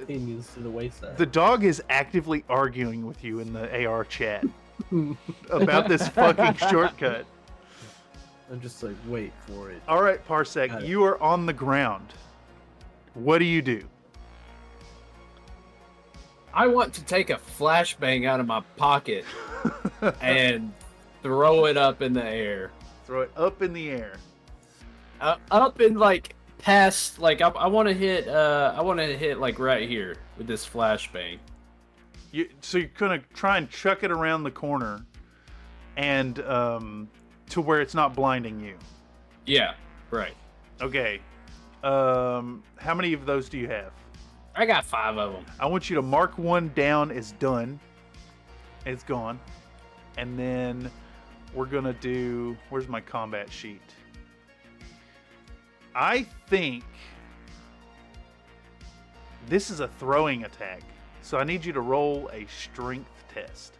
opinions to the wayside. The dog is actively arguing with you in the AR chat about this fucking shortcut. I'm just like, wait for it. All right, Parsec, you are on the ground. What do you do? I want to take a flashbang out of my pocket and throw it up in the air. Throw it up in the air. Up in like past, like I want to hit. I want to hit like right here with this flashbang. So you're gonna try and chuck it around the corner, and to where it's not blinding you. Yeah, right. Okay. How many of those do you have? I got 5 of them. I want you to mark one down as done. It's gone. and then we're going to do... Where's my combat sheet? I think this is a throwing attack. So I need you to roll a strength test.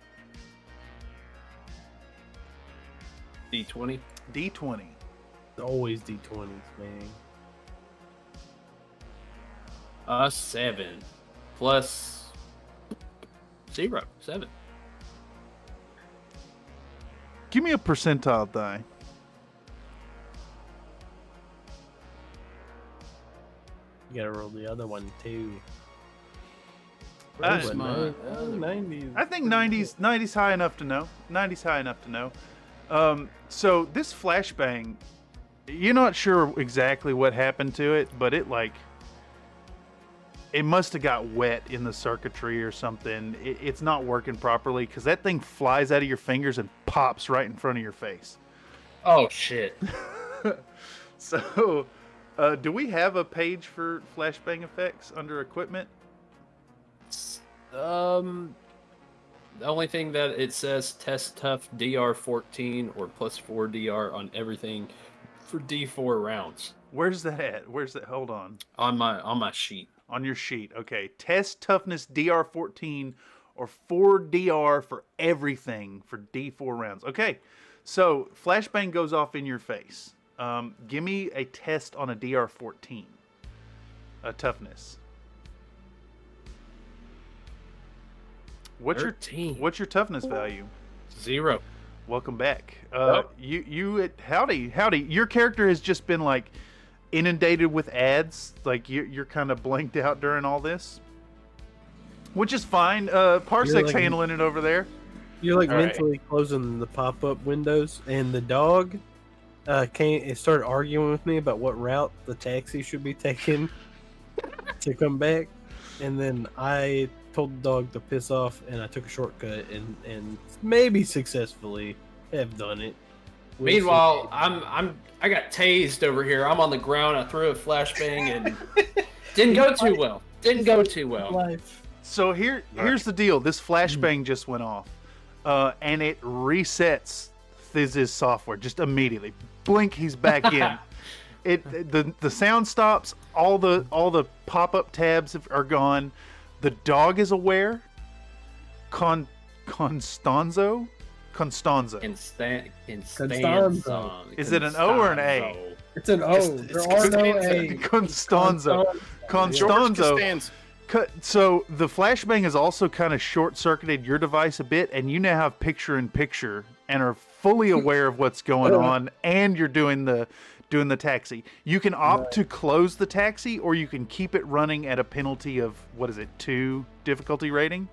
D20. D20. It's always D20s, man. 7 plus 0. 7. Give me a percentile die. You gotta roll the other one too. Where's my- 90s. I think 90's high enough to know. 90's high enough to know. So this flashbang, you're not sure exactly what happened to it, but it must have got wet in the circuitry or something. It's not working properly because that thing flies out of your fingers and pops right in front of your face. Oh shit. So, do we have a page for flashbang effects under equipment? The only thing that it says test tough DR14 or plus 4 DR on everything for D4 rounds Where's that at? Where's that? Hold on. on my sheet. On your sheet. Okay. Test toughness DR14 or 4 DR for everything for D4 rounds. Okay. So flashbang goes off in your face. Give me a test on a DR14. Toughness. What's 13. your toughness value? 0. Welcome back. Yep. Howdy. Your character has just been like inundated with ads. Like you're kind of blanked out during all this, which is fine. Parsek's like- handling it over there. You're like All right. mentally closing the pop-up windows, and the dog came and started arguing with me about what route the taxi should be taking to come back. And then I told the dog to piss off, and I took a shortcut and maybe successfully have done it. We'll Meanwhile, see. I got tased over here. I'm on the ground. I threw a flashbang and didn't go too well. Didn't go too well. Life. So here's the deal. This flashbang just went off, and it resets Thiz's software just immediately. Blink, he's back in. The sound stops. All the pop-up tabs are gone. The dog is aware. Constanzo. Constanzo. Is it an O or an A? It's an O. There are no A. Constanzo. George Constanzo. Costanza. So the flashbang has also kind of short-circuited your device a bit, and you now have picture-in-picture and are fully aware of what's going on, and you're doing the taxi. You can opt to close the taxi, or you can keep it running at a penalty of, 2 difficulty rating?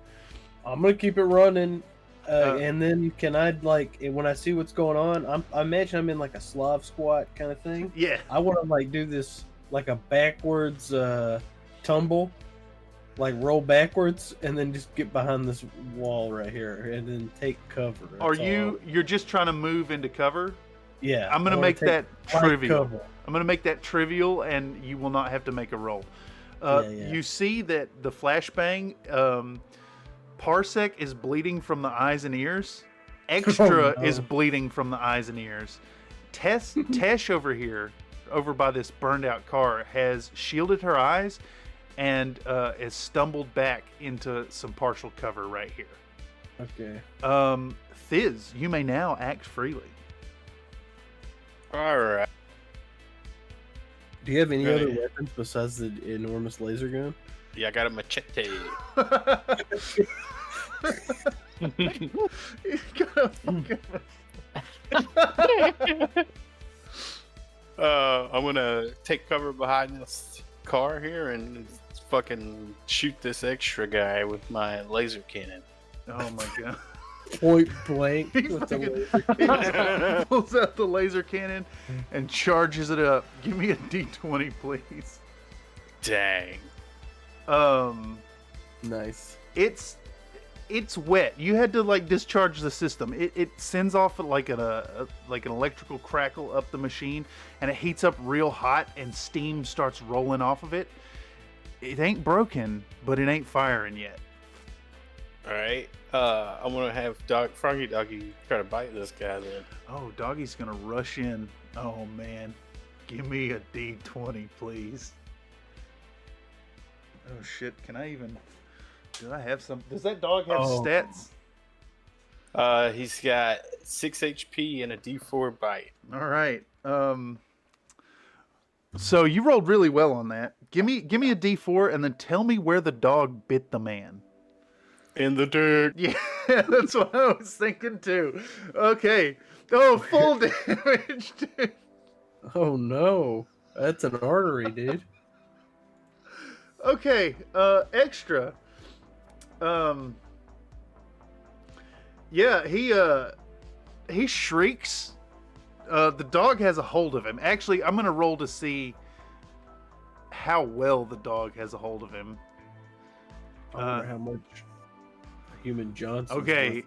I'm gonna keep it running, and then can I when I see what's going on? I imagine I'm in like a Slav squat kind of thing. Yeah. I want to do this like a backwards tumble, like roll backwards, and then just get behind this wall right here, and then take cover. Are That's all. you're just trying to move into cover? Yeah. I'm gonna I wanna make take that light trivial. cover. I'm gonna make that trivial, and you will not have to make a roll. Yeah. You see that the flashbang, Parsec is bleeding from the eyes and ears. Extra no. is bleeding from the eyes and ears. Tesh over here, over by this burned out car, has shielded her eyes and has stumbled back into some partial cover right here. Okay. Thiz, you may now act freely. All right. Do you have any Right. other weapons besides the enormous laser gun? Yeah, I got a machete. You gotta fucking- I'm gonna take cover behind this car here and fucking shoot this extra guy with my laser cannon. Oh my god. Point blank. He with the fucking- laser- he pulls out the laser cannon and charges it up. Give me a D20, please. Dang. Nice. It's wet. You had to discharge the system. It sends off like an electrical crackle up the machine, and it heats up real hot, and steam starts rolling off of it. It ain't broken, but it ain't firing yet. All right. I'm gonna have Froggy Doggy try to bite this guy then. Oh, Doggy's gonna rush in. Oh man, give me a D20, please. Oh shit, can I even? Do I have some? Does that dog have stats? He's got 6 HP and a D4 bite. All right. So you rolled really well on that. Give me a D4 and then tell me where the dog bit the man. In the dirt. Yeah, that's what I was thinking too. Okay. Oh, full damage, dude. Oh no, that's an artery, dude. Okay, extra. Yeah, he shrieks. The dog has a hold of him. Actually, I'm gonna roll to see how well the dog has a hold of him. I wonder how much human Johnson. Okay,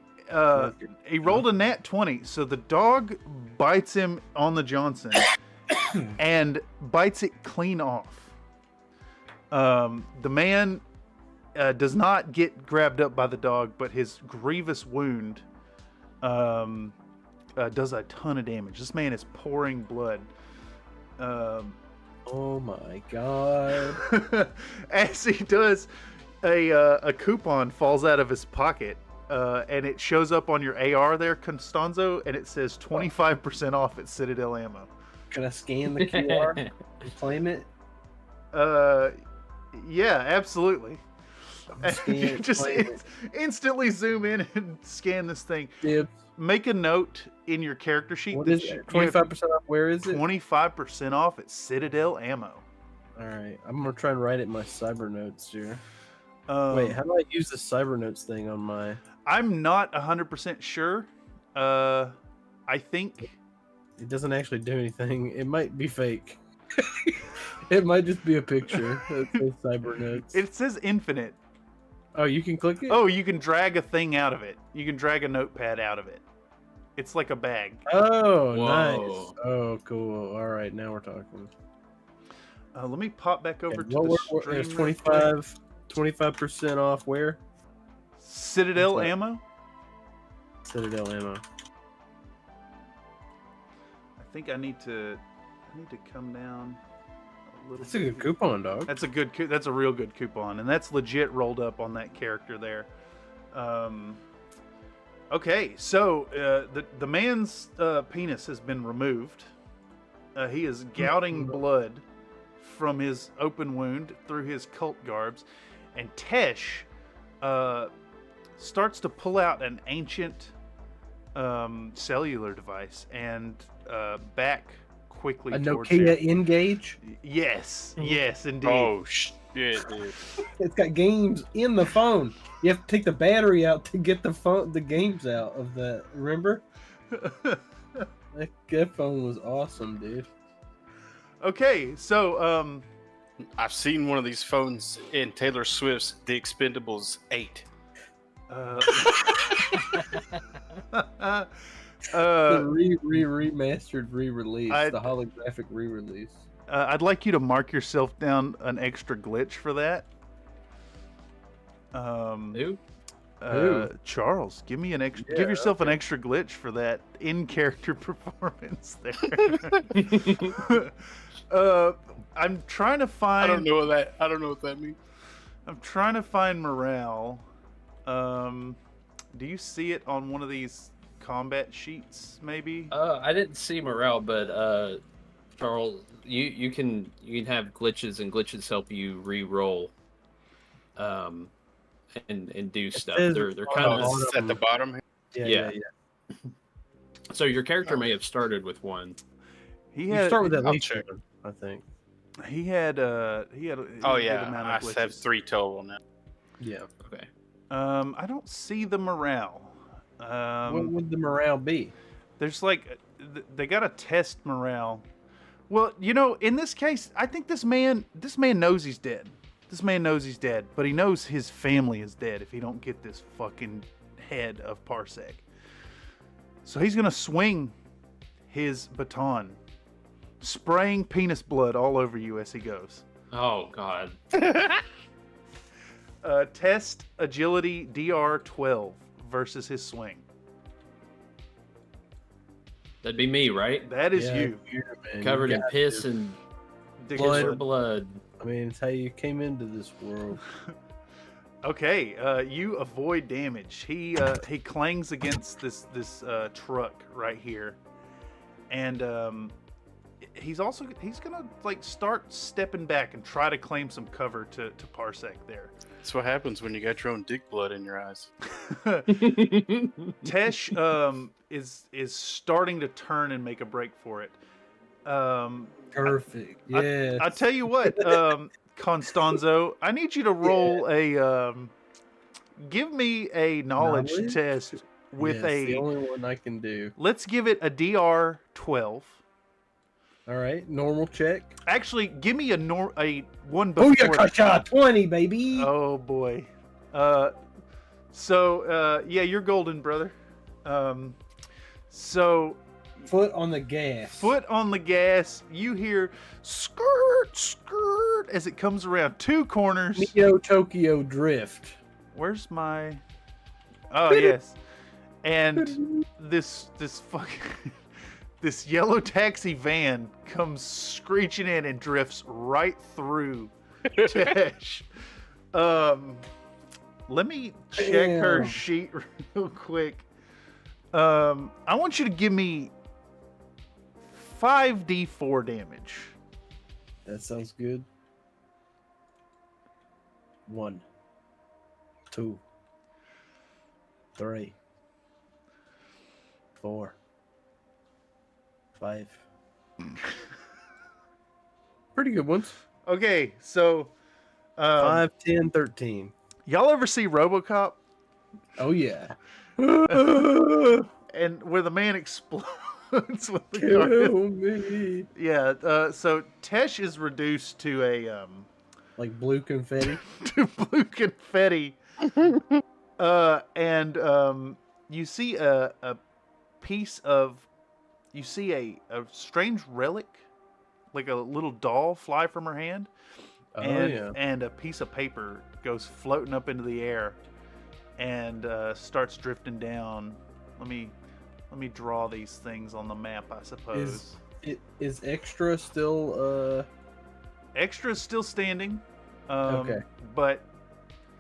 he rolled a nat 20, so the dog bites him on the Johnson and bites it clean off. The man does not get grabbed up by the dog, but his grievous wound does a ton of damage. This man is pouring blood. Oh my god! As he does, a coupon falls out of his pocket, and it shows up on your AR there, Constanzo, and it says 25% off at Citadel Ammo. Can I scan the QR and claim it? Yeah, absolutely. Scan You it, just claim it. instantly zoom in and scan this thing. Dibs. Make a note in your character sheet. What is it? 25% off. Where is it? 25% off at Citadel Ammo. All right, I'm gonna try and write it in my cyber notes here. Um, Wait, how do I use the cyber notes thing on my? I'm not 100% sure. I think It doesn't actually do anything. It might be fake. It might just be a picture that says cyber notes. it says infinite. Oh, you can click it. Oh, you can drag a thing out of it. You can drag a notepad out of it. It's like a bag. Oh, Whoa. nice. Oh, cool. All right, now we're talking. Let me pop back over Okay, to the stream. there's real quick. 25% off where? Citadel What's that? Ammo. Citadel Ammo. I think I need to come down a little. That's a bit good here. coupon, dog. That's a good. That's a real good coupon, and that's legit rolled up on that character there. Okay, so the man's penis has been removed. He is gouting blood from his open wound through his cult garbs, and Tesh starts to pull out an ancient cellular device and back quickly A towards Nokia him. Engage. Yes, yes, indeed. Oh shit, dude. It's got games in the phone. You have to take the battery out to get the games out of that. Remember? That phone was awesome, dude. Okay, so I've seen one of these phones in Taylor Swift's The Expendables 8. The remastered re-release, I- the holographic re-release. I'd like you to mark yourself down an extra glitch for that. Who? Who? Charles, give me an extra. Yeah, give yourself an extra glitch for that in-character performance there. I'm trying to find. I don't know what that means. I'm trying to find morale. Do you see it on one of these combat sheets? Maybe. I didn't see morale, but Charles, you can have glitches, and glitches help you re-roll, and do stuff. says They're on kind the of It's at the bottom. Yeah. So your character may have started with one. He You had. start with that I'll least check. one, I think. He had. He had. A Oh good yeah, amount I of have glitches. 3 total now. Yeah. Okay. I don't see the morale. What would the morale be? There's like, they gotta test morale. Well, you know, in this case, I think this man knows he's dead. This man knows he's dead, but he knows his family is dead if he don't get this fucking head of Parsec. So he's gonna swing his baton, spraying penis blood all over you as he goes. Oh God. Test agility DR 12 versus his swing. That'd be me, right? That is Yeah, you. man, Covered you in got piss to. and Dickerson. blood. I mean, it's how you came into this world. Okay, you avoid damage. He clangs against this truck right here, and he's gonna like start stepping back and try to claim some cover to Parsec there. That's what happens when you got your own dick blood in your eyes. Tesh is starting to turn and make a break for it. Perfect. Yeah. I tell you what, Constanzo, I need you to roll a give me a knowledge test with Yes, the only one I can do. Let's give it a DR 12. All right, normal check. Actually, give me a one before. Booyakasha, 20, baby. Oh boy. Yeah, you're golden, brother. So Foot on the gas. foot on the gas. You hear skirt, skirt as it comes around two corners. Neo Tokyo Drift. Where's my? Oh yes, and this fucking this yellow taxi van comes screeching in and drifts right through Tesh. Let me check her Damn. sheet real quick. I want you to give me 5d4 damage. That sounds good. 1, 2, 3, 4, 5. Pretty good ones. Okay, so 5, 10, 13. y'all ever see RoboCop? Oh yeah. And where the man explodes with the car. Kill me. Yeah, so Tesh is reduced to a Like blue confetti. to blue confetti. And you see a piece of you see a strange relic, like a little doll fly from her hand. Oh and yeah. and a piece of paper goes floating up into the air and starts drifting down. Let me draw these things on the map, I suppose. Is extra still Extra's still standing. Okay. But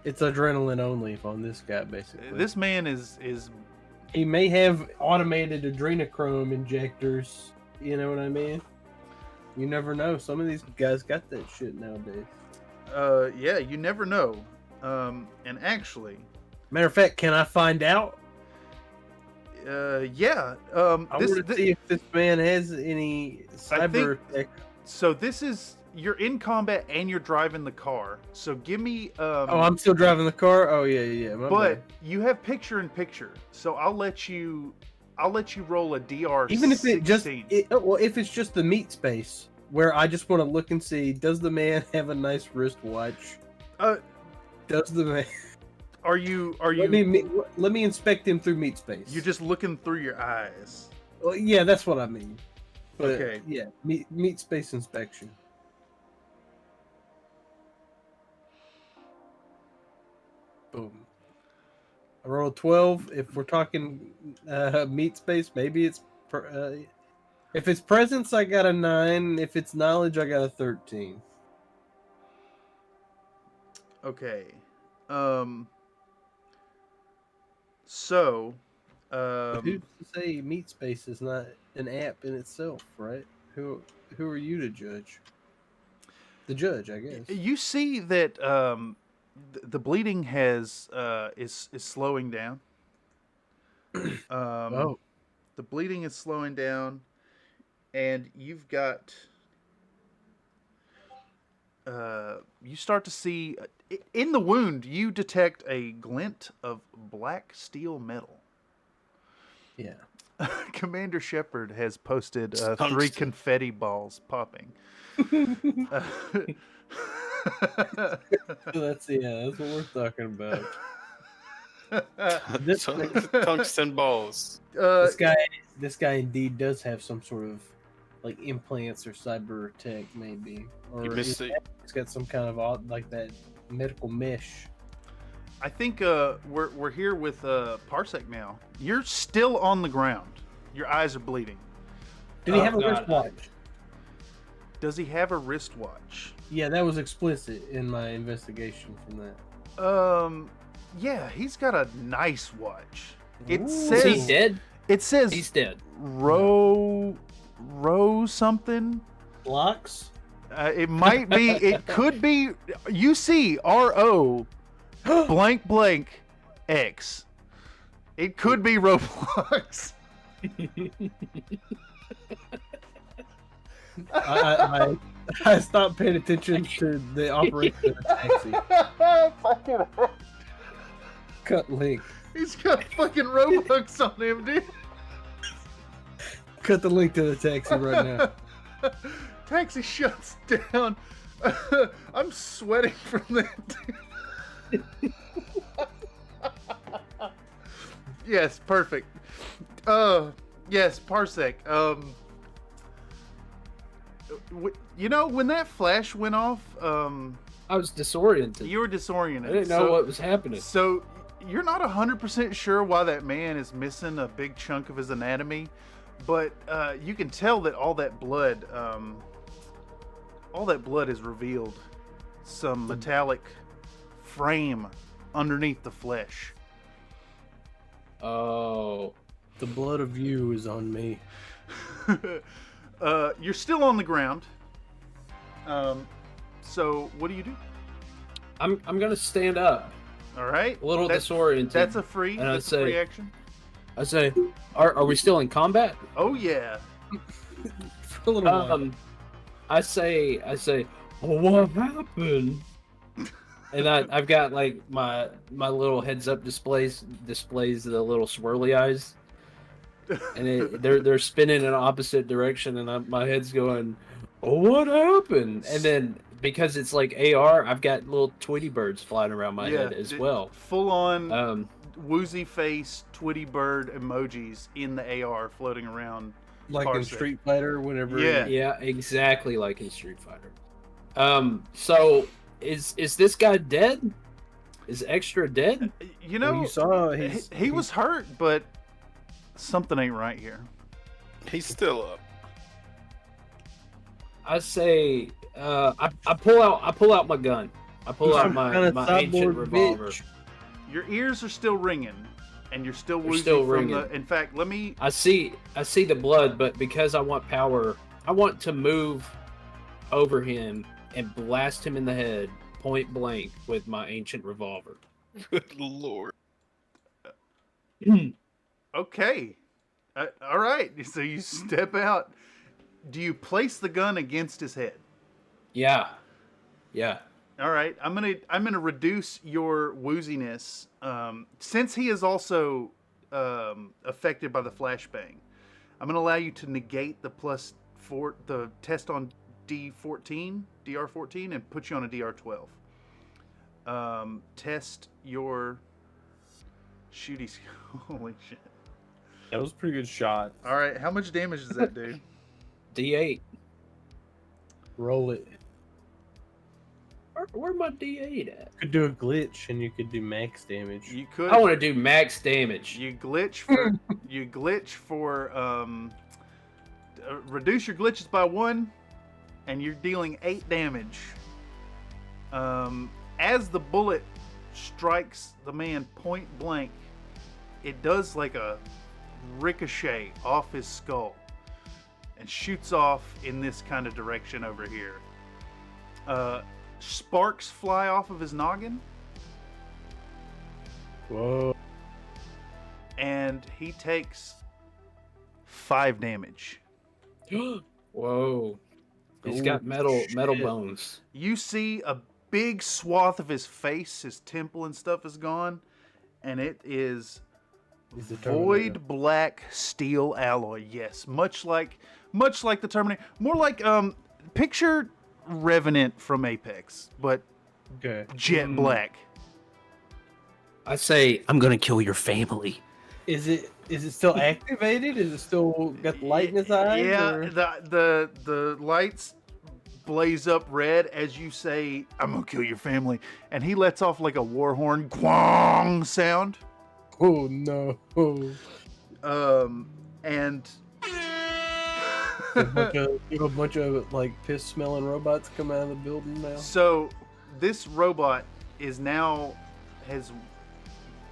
it's adrenaline only on this guy basically. this man is He may have automated adrenochrome injectors. You know what I mean? You never know. Some of these guys got that shit nowadays. yeah, you never know. And actually, Matter of fact, can I find out? yeah. I want to see if this man has any I think- cyber tech. So this is you're in combat and you're driving the car. So give me Oh, I'm still driving the car. Oh yeah. My but bad. you have picture in picture. So I'll let you roll a DR Even if it just 16. if it's just the meat space where I just want to look and see, does the man have a nice wristwatch? Does the man? Are you Let me inspect him through meat space. you're just looking through your eyes. Well, yeah, that's what I mean. But, Okay. Yeah, meat space inspection. Boom. I rolled 12. If we're talking meat space, maybe it's if it's presence, I got a 9. If it's knowledge, I got a 13. Okay. So Who's to say meat space is not an app in itself, right? Who are you to judge? The judge, I guess. you see that the bleeding has is slowing down. Oh, The bleeding is slowing down, and you've got you start to see in the wound. You detect a glint of black steel metal. yeah. Commander Shepard has posted 3 Tungsten. confetti balls popping. That's what we're talking about. Tungsten balls. This guy indeed does have some sort of like implants or cyber tech, maybe, or You missed it. he's got some kind of like that medical mesh. I think we're here with Parsec now. You're still on the ground. Your eyes are bleeding. Did he have a God. wristwatch? Does he have a wristwatch? Yeah, that was explicit in my investigation from that. Yeah, he's got a nice watch. It Ooh. says Is he dead? It says He's dead. row something. Blocks? It might be. It could be. UCRO blank blank X. It could be Roblox. I stopped paying attention to the operation of the taxi. Fucking hell. Cut link. He's got fucking Robux on him, dude. Cut the link to the taxi right now. Taxi shuts down. I'm sweating from that. Yes, perfect. Yes, Parsec. You know, when that flash went off, I was disoriented. you were disoriented. I didn't know what was happening. So you're not 100% sure why that man is missing a big chunk of his anatomy, but you can tell that all that blood has revealed some metallic frame underneath the flesh. Oh. The blood of you is on me. You're still on the ground. So what do you do? I'm gonna stand up. All right. A little That's- disoriented. That's a free. And I'd That's a free say- action. I say, are we still in combat? Oh yeah. For a little while. I say, what happened? And I've got like my little heads up displays the little swirly eyes, and they're spinning in opposite direction, and my head's going, oh, what happened? And then because it's like AR, I've got little Tweety birds flying around my head as well. Full on woozy face Twitty bird emojis in the AR floating around. Like in Parsec. Street Fighter, whenever. Yeah. Yeah, exactly like in Street Fighter. So is this guy dead? Is Extra dead? You know, you saw he was hurt, but something ain't right here. He's still up. I say, I pull out my gun. I pull out my ancient revolver. Bitch. Your ears are still ringing, and you're still They're woozy still from ringing. the. In fact, let me. I see the blood, but because I want power, I want to move over him and blast him in the head, point blank, with my ancient revolver. Good lord. Okay. All right. So you step out. Do you place the gun against his head? Yeah. All right. I'm gonna reduce your wooziness. Since he is also affected by the flashbang, I'm gonna allow you to negate the +4, the test on DR14, and put you on a DR12. Test your shooty. Holy shit! That was a pretty good shot. All right. How much damage does that do? D8. Roll it. Where my D8 at? You could do a glitch and you could do max damage. You could. I want to do max damage. You glitch for reduce your glitches by 1, and you're dealing 8 damage. As the bullet strikes the man point blank, it does like a ricochet off his skull and shoots off in this kind of direction over here. Sparks fly off of his noggin, Whoa. and he takes 5 damage. Whoa. He's Oh, got metal shit. bones. You see a big swath of his face, his temple and stuff is gone, and it is He's the Terminator. void black steel alloy. Yes, much like the Terminator. More like picture Revenant from Apex, but Okay. jet black. I say, I'm gonna kill your family. Is it still activated? Is it still got the light in his eyes? Yeah, or- the lights blaze up red as you say, "I'm gonna kill your family," and he lets off like a war horn quang sound. Oh no! And a bunch of like piss smelling robots come out of the building now. so this robot is now has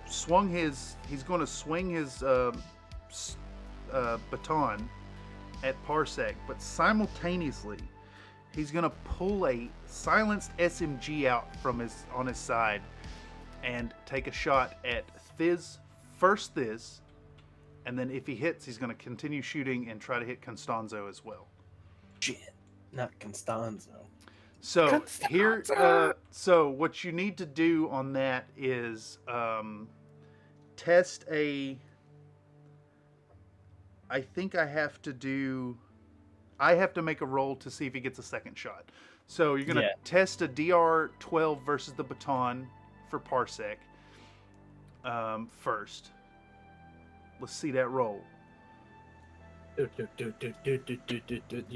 swung his. He's going to swing his baton at Parsec, but simultaneously he's going to pull a silenced SMG out on his side and take a shot at first Thiz, and then if he hits, he's going to continue shooting and try to hit Constanzo as well. Shit, not Constanzo. So here, so what you need to do on that is test a. I think I have to make a roll to see if he gets a second shot. So you're gonna test a DR12 versus the baton for Parsec first. Let's see that roll. You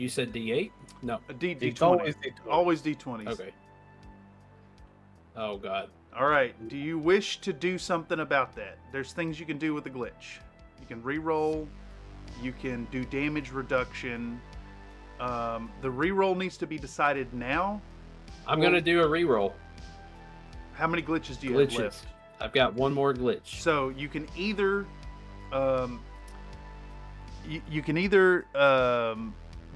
said D8? No. A D20. It's always D20. Always D20s. Okay. Oh god. All right. Do you wish to do something about that? There's things you can do with the glitch. You can re-roll. You can do damage reduction. The re-roll needs to be decided now. I'm gonna do a re-roll. How many glitches do you have left? I've got one more glitch. So you can either,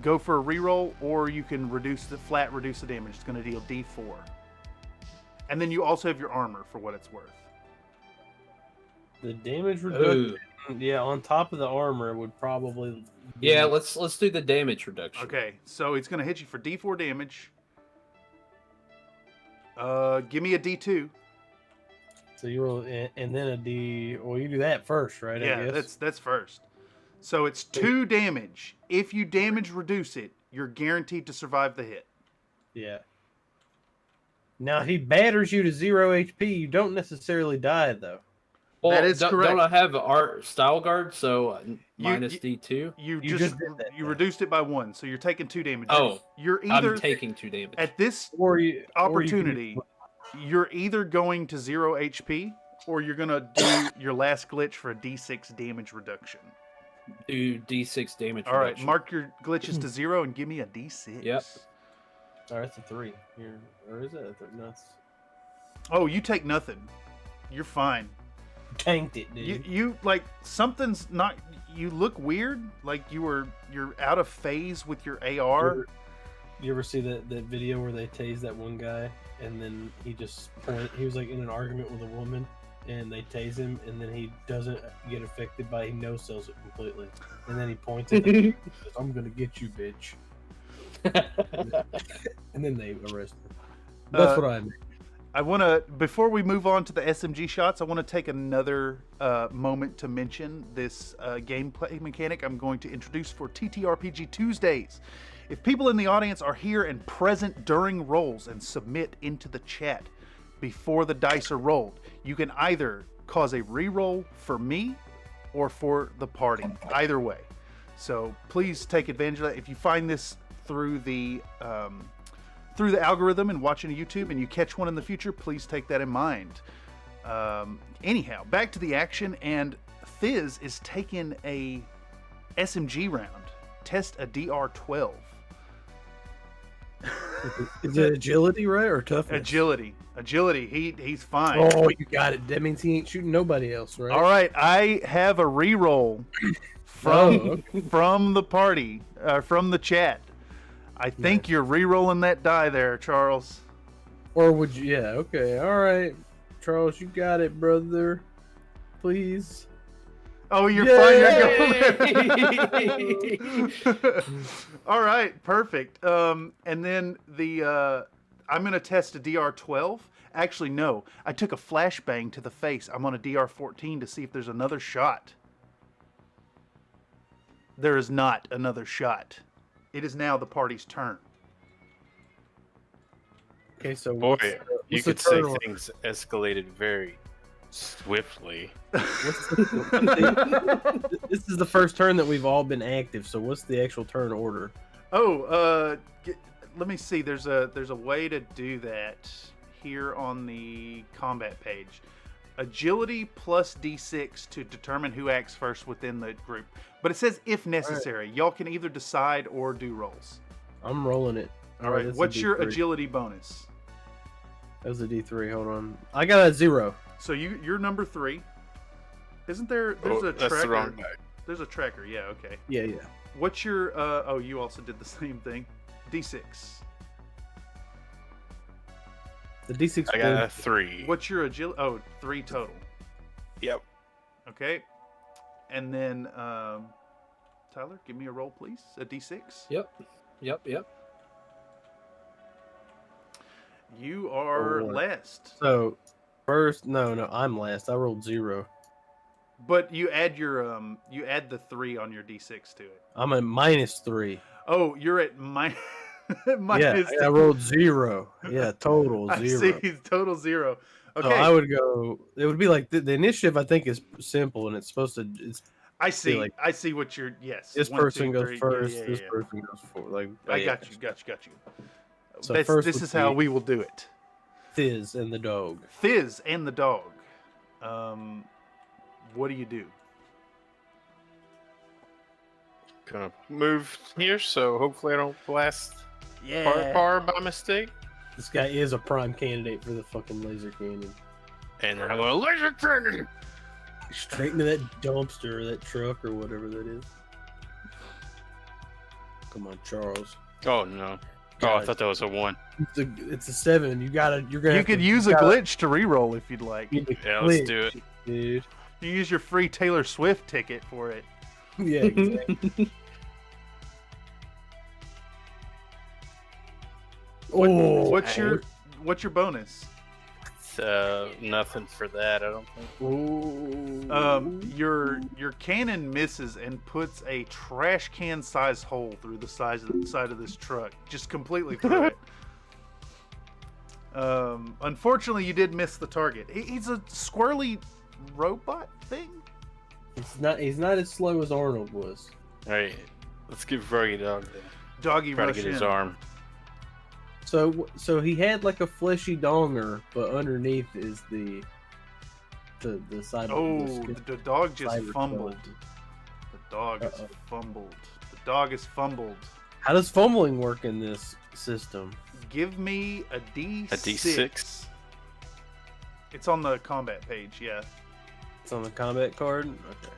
go for a re-roll, or you can reduce the damage. It's going to deal D4, and then you also have your armor for what it's worth. The damage reduction, on top of the armor would probably. Yeah, let's do the damage reduction. Okay, so it's going to hit you for D4 damage. Give me a D2. So you roll, and then a D. Well, you do that first, right? Yeah, I guess. that's first. So it's 2 damage. If you damage reduce it, you're guaranteed to survive the hit. Yeah. Now he batters you to 0 HP. You don't necessarily die though. Well, that is correct. Don't I have our style guard? So minus D2. You just reduced it by 1, so you're taking 2 damage. Oh, you're either I'm taking 2 damage at this opportunity. You're either going to 0 HP, or you're gonna do your last glitch for a D6 damage reduction. Do D6 damage. All right, reduction. mark your glitches to 0 and give me a D6. All Yep. right, that's a 3. Here, or is it? No, Oh, you take nothing. You're fine. tanked it, dude. You like something's not. You look weird. Like you're out of phase with your AR. You ever see that video where they tased that one guy and then he was like in an argument with a woman and they tase him and then he doesn't get affected by it. He no-sells it completely. And then he points at him and says, "I'm gonna get you, bitch." And then they arrest him. That's what I mean. I want to, before we move on to the SMG shots, I want to take another moment to mention this gameplay mechanic I'm going to introduce for TTRPG Tuesdays. If people in the audience are here and present during rolls and submit into the chat before the dice are rolled, you can either cause a re-roll for me or for the party, either way. So please take advantage of that. If you find this through the algorithm and watching YouTube and you catch one in the future, please take that in mind. Anyhow, back to the action, and Thiz is taking a SMG round. Test a DR12. Is it agility, right, or toughness? Agility. He's fine. Oh, you got it. That means he ain't shooting nobody else, right? All right, I have a re-roll from the party, from the chat. I think you're re-rolling that die there, Charles. Or would you? Yeah, okay. All right. Charles, you got it, brother. Please. Oh, you're fine. All right, perfect. And then I'm going to test a DR12. Actually, no. I took a flashbang to the face. I'm on a DR14 to see if there's another shot. There is not another shot. It is now the party's turn. Okay, so Boy, you what's the could say turn order? things escalated very swiftly. This is the first turn that we've all been active. So what's the actual turn order? Oh, let me see. There's a way to do that here on the combat page. Agility plus D6 to determine who acts first within the group. But it says if necessary. Y'all can either decide or do rolls. I'm rolling it. All right. that's a What's your D3. agility bonus? That was a D3. Hold on. I got a 0. So you're number 3. Isn't there? There's a tracker. That's the wrong guy. There's a tracker. Yeah. Okay. Yeah. What's your? Oh, you also did the same thing. D6. The D6. I got a 3. What's your agility? Oh, 3 total. Yep. Okay. And then Tyler, give me a roll, please. A D6. Yep. You are 4. last. So first, no, I'm last. I rolled 0. But you add your you add the 3 on your D6 to it. I'm at -3. Oh, you're at minus. Yeah, I rolled 0. Yeah, total 0. I see, total 0. Okay. So I would go. It would be like the initiative. I think is simple, and it's supposed to. It's I see. like- I see what you're. Yes. this 1, person 2, goes 3. first. Yeah, This yeah. person goes forward. Like I got you. So This first would is how be- we will do it. Fizz and the dog. Fizz and the dog. What do you do? Gonna move here, so hopefully I don't blast Yeah. Par by mistake. This guy is a prime candidate for the fucking laser cannon. And then I'm gonna laser cannon. Straight into that dumpster, or that truck, or whatever that is. Come on, Charles. Oh no. Oh, I thought that was a 1. It's a 7. You're gonna. You could use a glitch to re-roll if you'd like. Yeah, let's do it. dude. You use your free Taylor Swift ticket for it. Yeah, exactly. What's your bonus? It's, nothing for that, I don't think. Your cannon misses and puts a trash can size hole through the side of this truck, just completely through it. Unfortunately, you did miss the target. He's a squirrely robot thing. He's not as slow as Arnold was. All right, let's give Froggy Dog the Doggy try to rush get in. his arm. So he had like a fleshy donger, but underneath is the side. Oh, of the dog just cyber fumbled. skeleton. The dog is Uh-oh. fumbled. The dog is fumbled. How does fumbling work in this system? Give me a D6. A D6? It's on the combat page, yeah. It's on the combat card. Okay.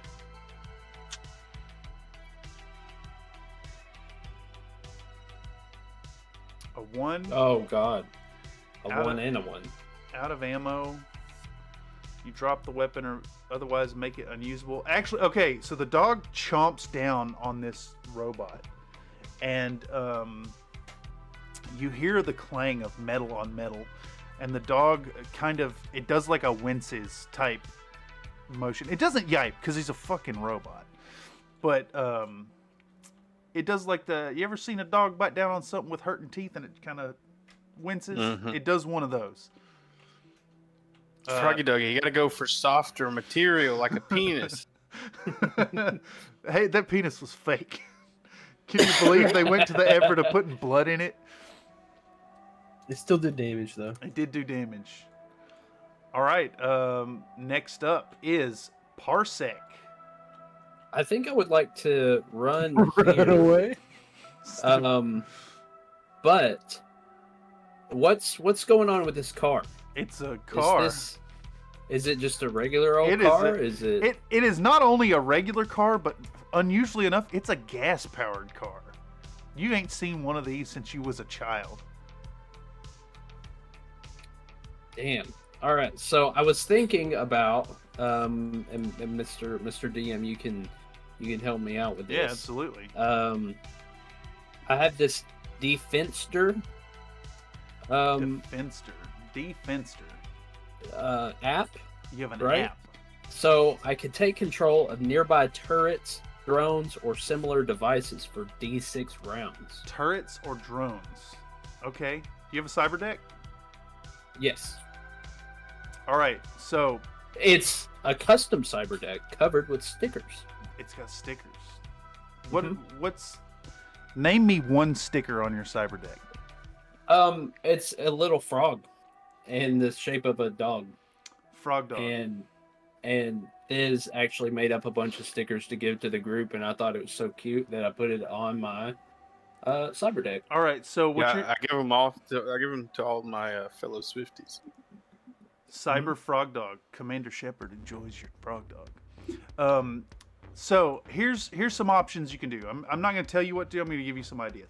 A 1. Oh God, a Out 1 of- and a 1. Out of ammo. You drop the weapon or otherwise make it unusable. Actually, okay, so the dog chomps down on this robot. And you hear the clang of metal on metal. And the dog it does like a winces type motion. It doesn't yipe because he's a fucking robot. But it does like you ever seen a dog bite down on something with hurting teeth and it kind of winces? Mhm. It does one of those. Froggy Doggy, you gotta go for softer material like a penis. Hey, that penis was fake. Can you believe they went to the effort of putting blood in it? It still did damage though. It did do damage. All right. Next up is Parsec. I think I would like to run Run here. away. But what's going on with this car? It's a car. Is it just a regular old It is car? a- Is it? It is not only a regular car, but unusually enough, it's a gas-powered car. You ain't seen one of these since you was a child. Damn. All right. So I was thinking about and Mr. DM, you can help me out with this. Yeah, absolutely. I have this defenster Defenster. app. You have an Right. app. So I can take control of nearby turrets, drones, or similar devices for D6 rounds. Turrets or drones. Okay. Do you have a cyber deck? Yes. All right. So It's a custom cyber deck covered with stickers. it's got stickers. What's name me one sticker on your cyber deck? It's a little frog in the shape of a dog, Frog dog. and Thiz actually made up a bunch of stickers to give to the group, and I thought it was so cute that I put it on my cyber deck. All right, so what Yeah, I give them all. I give them to all my fellow Swifties. Cyber Frog Dog. Commander Shepard enjoys your frog dog. So here's some options you can do. I'm not going to tell you what to do. I'm going to give you some ideas.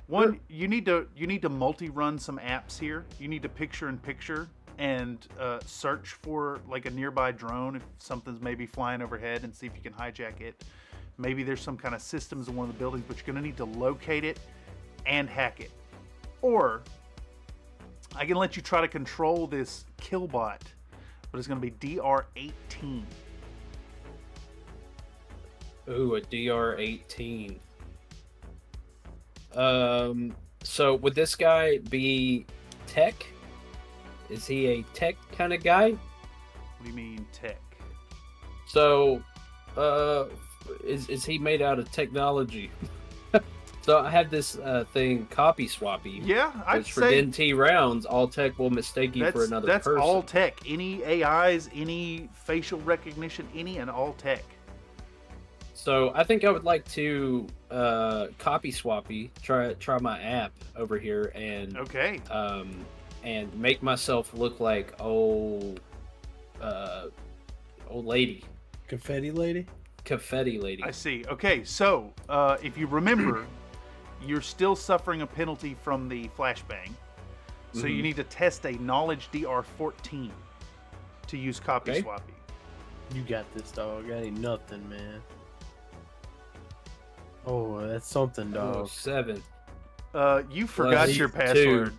One, you need to multi-run some apps here. You need to picture-in-picture and search for like a nearby drone if something's maybe flying overhead and see if you can hijack it. Maybe there's some kind of systems in one of the buildings, but you're going to need to locate it and hack it. Or I can let you try to control this killbot, but it's going to be DR18. Ooh, a DR18. So would this guy be tech? Is he a tech kind of guy? What do you mean tech? So, is he made out of technology? So I have this thing, copy swappy. Yeah, I'd Which for say DNT rounds, all tech will mistake you for another that's person. all tech. Any AIs, any facial recognition, any and all tech. So I think I would like to copy swappy, try my app over here and Okay. and make myself look like old lady, Confetti lady? confetti lady. I see. Okay, so if you remember, you're still suffering a penalty from the flashbang. So you Mhm. need to test a knowledge DR14 to use copy Okay. swappy. You got this, dog. That ain't nothing, man. Oh, that's something, Oh, dog. 7. You forgot Plus your 2. password.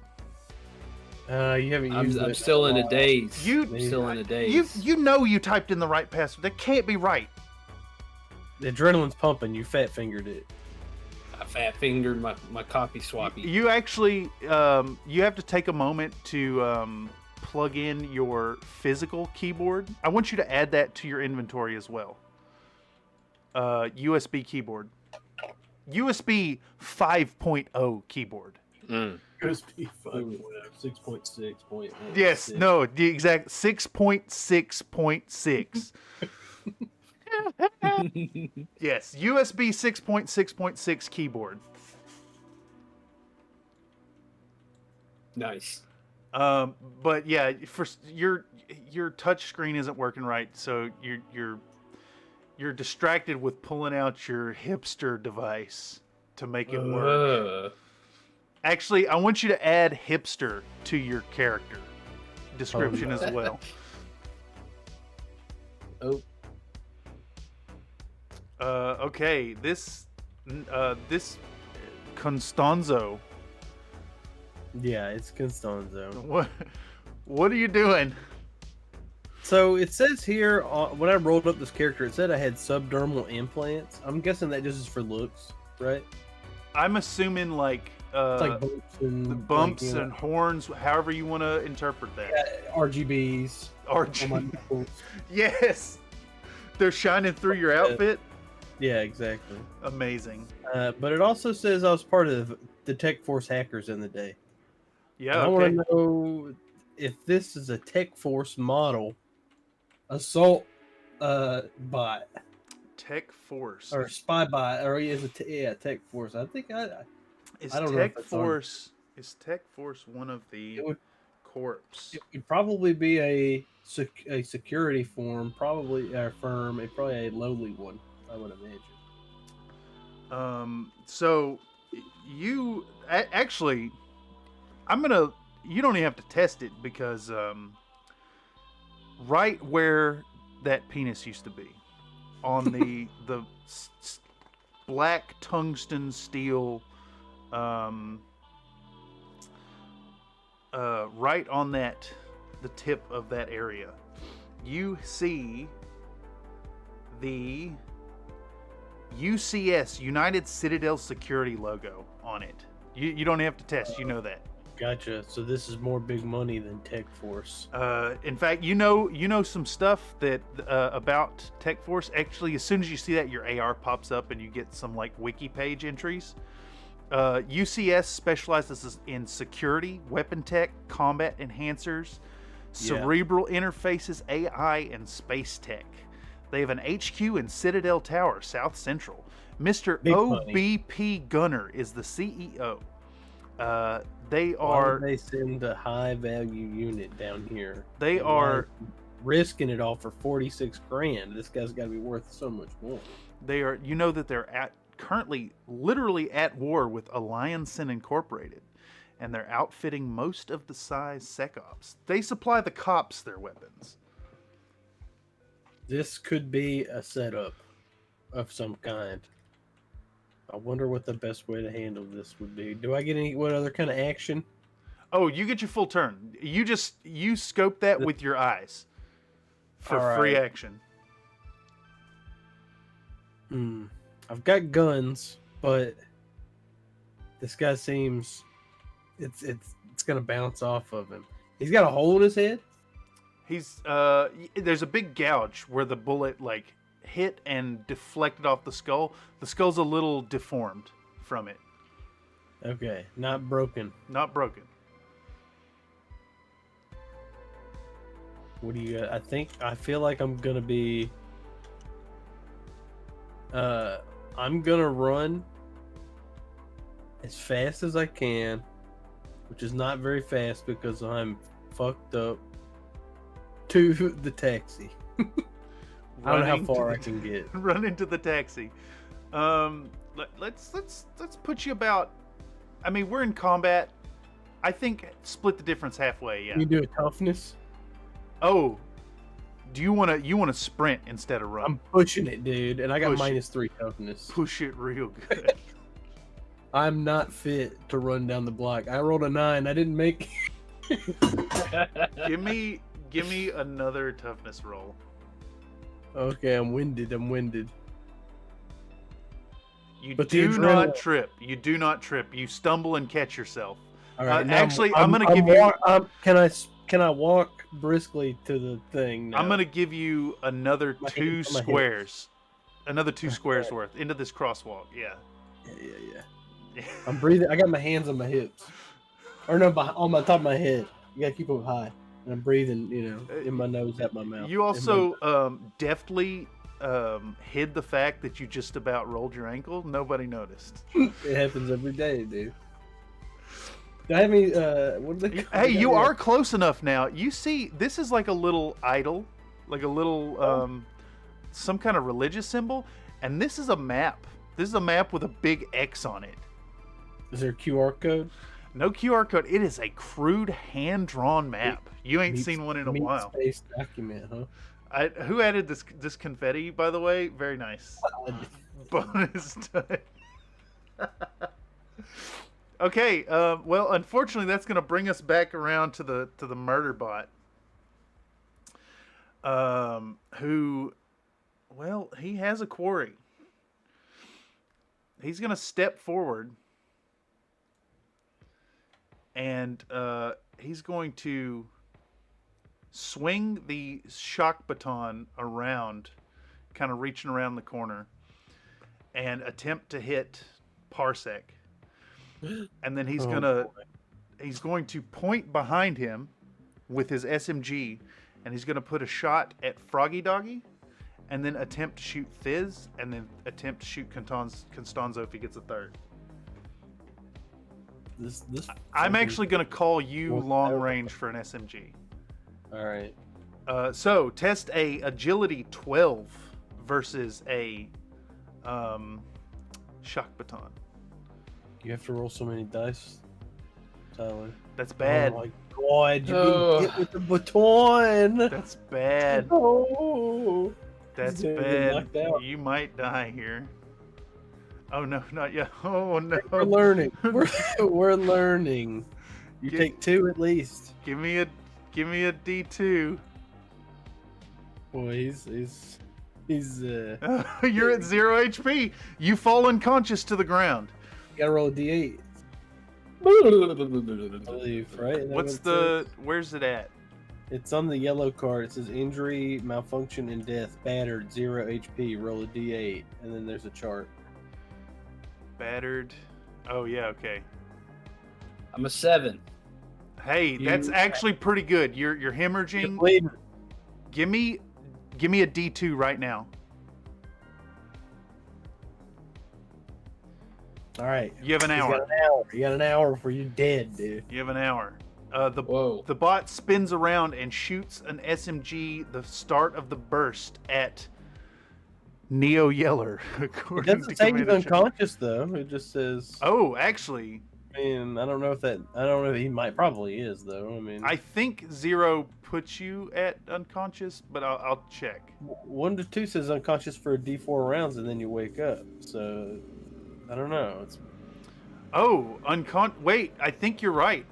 You haven't used it. I'm still in a daze. You- I'm still in a daze. You know you typed in the right password. That can't be right. The adrenaline's pumping. You fat fingered it. I fat fingered my copy swappy. You actually you have to take a moment to plug in your physical keyboard. I want you to add that to your inventory as well. USB keyboard. USB 5.0 keyboard. USB 6.6. Yes, no, the exact 6.6.6. Yes, USB 6.6.6 keyboard. Nice. But yeah, for your touch screen isn't working right, so you're distracted with pulling out your hipster device to make it work. Actually, I want you to add hipster to your character description as well. Oh, Okay, this Constanzo. Yeah, it's Constanzo. What are you doing? So it says here, when I rolled up this character, it said I had subdermal implants. I'm guessing that just is for looks, right? I'm assuming like It's like bumps and the bumps like, you know, and horns, however you want to interpret that. RGBs. RG. on my nipples. Yes, they're shining through your outfit. Yeah, exactly. Amazing. But it also says I was part of the Tech Force hackers in the day. Yeah. And I Okay. want to know if this is a Tech Force model assault bot Tech Force. or spy bot, or is it Tech Force? I think Is I don't know if Tech it's on- Force? Is Tech Force one of the It would- corps? it would probably be a security firm, probably probably a lowly one, I would imagine. So you actually, you don't even have to test it because right where that penis used to be, on the black tungsten steel, right on the tip of that area, you see the UCS, United Citadel Security logo on it. You don't have to test, you know that. Gotcha. So this is more big money than Tech Force. In fact, you know some stuff that about Tech Force. Actually, as soon as you see that, your AR pops up and you get some like wiki page entries. UCS specializes in security, weapon tech, combat enhancers, cerebral interfaces, AI, and space tech. They have an HQ in Citadel Tower, South Central. Mr. Big OBP Gunner is the CEO. They Why are. would they send a high value unit down here? They And are. why risking it all for 46 grand. This guy's got to be worth so much more. They are. You know that they're currently literally at war with Allianson Incorporated, and they're outfitting most of the size SecOps. They supply the cops their weapons. This could be a setup of some kind. I wonder what the best way to handle this would be. Do I get what other kind of action? Oh, you get your full turn. You scope that with your eyes for All free right. action. I've got guns, but this guy seems it's gonna bounce off of him. He's got a hole in his head. He's there's a big gouge where the bullet like hit and deflected off the skull. The skull's a little deformed from it. Okay, not broken. Not broken. What do you got? I feel like I'm gonna be I'm gonna run as fast as I can, which is not very fast because I'm fucked up, to the taxi. I don't know how far I can get. Run into the taxi. Let's put you about. I mean, we're in combat. I think split the difference halfway. Yeah. You do a toughness. Oh, do you want to sprint instead of run? I'm pushing it, dude, and I got Push it. -3 toughness. Push it real good. I'm not fit to run down the block. I rolled a 9. I didn't make. give me another toughness roll. Okay, I'm winded. You But the do not adrenaline- trip. You do not trip. You stumble and catch yourself. All right, now actually, I'm gonna give you. Can I walk briskly to the thing? Now? I'm gonna give you another My 2 hands on my squares. Another 2 squares worth into this crosswalk. Yeah. Yeah. I'm breathing. I got my hands on my hips, or no, on my top of my head. You gotta keep them high, and I'm breathing. In my nose, out my mouth. You also deftly hid the fact that you just about rolled your ankle. Nobody noticed. It happens every day, dude. Do I have any? What do they? Hey, you are close enough now. You see, this is like a little idol, like a little some kind of religious symbol, and this is a map. This is a map with a big X on it. Is there a QR code? No QR code. It is a crude hand-drawn map. You ain't Meat- seen one in a meat while. Space document, huh? Who added this confetti, by the way? Very nice. Bonus time. Okay. Well, unfortunately, that's going to bring us back around to the murder bot. Who? Well, he has a quarry. He's going to step forward. And he's going to swing the shock baton around, kind of reaching around the corner, and attempt to hit Parsec. And then he's going to point behind him with his SMG, and he's going to put a shot at Froggy Doggy, and then attempt to shoot Fizz, and then attempt to shoot Constanzo if he gets a third. This I'm actually going to call you Well, long range for an SMG. All right. So test a agility 12 versus a shock baton. You have to roll so many dice, Tyler. That's bad. Oh my god, you didn't hit with the baton. That's bad. Oh, That's he's gonna get bad. knocked out. You might die here. Oh no, not yet. Oh no. We're learning. We're learning. You Get- take 2 at least. Give me a D2. Boy, he's You're at 0 HP. You fall unconscious to the ground. you gotta roll a D8. I believe, right? Isn't that What's what it the? says? Where's it at? It's on the yellow card. It says injury, malfunction, and death. Battered, 0 HP. Roll a D8, and then there's a chart. Battered. Oh yeah, okay. I'm a 7. Hey, that's actually pretty good. You're hemorrhaging. Bleeding. Give me a D2 right now. All right. You have an He's hour. got an hour. You got an hour before you're dead, dude. You have an hour. Whoa. The bot spins around and shoots an SMG the start of the burst at Neo Yeller. It doesn't say he's unconscious though. It just says. Oh, actually, I mean, I don't know if he might probably is though. I mean, I think 0 puts you at unconscious, but I'll check. 1 to 2 says unconscious for 4 rounds and then you wake up. So I don't know. It's Oh, wait, I think you're right.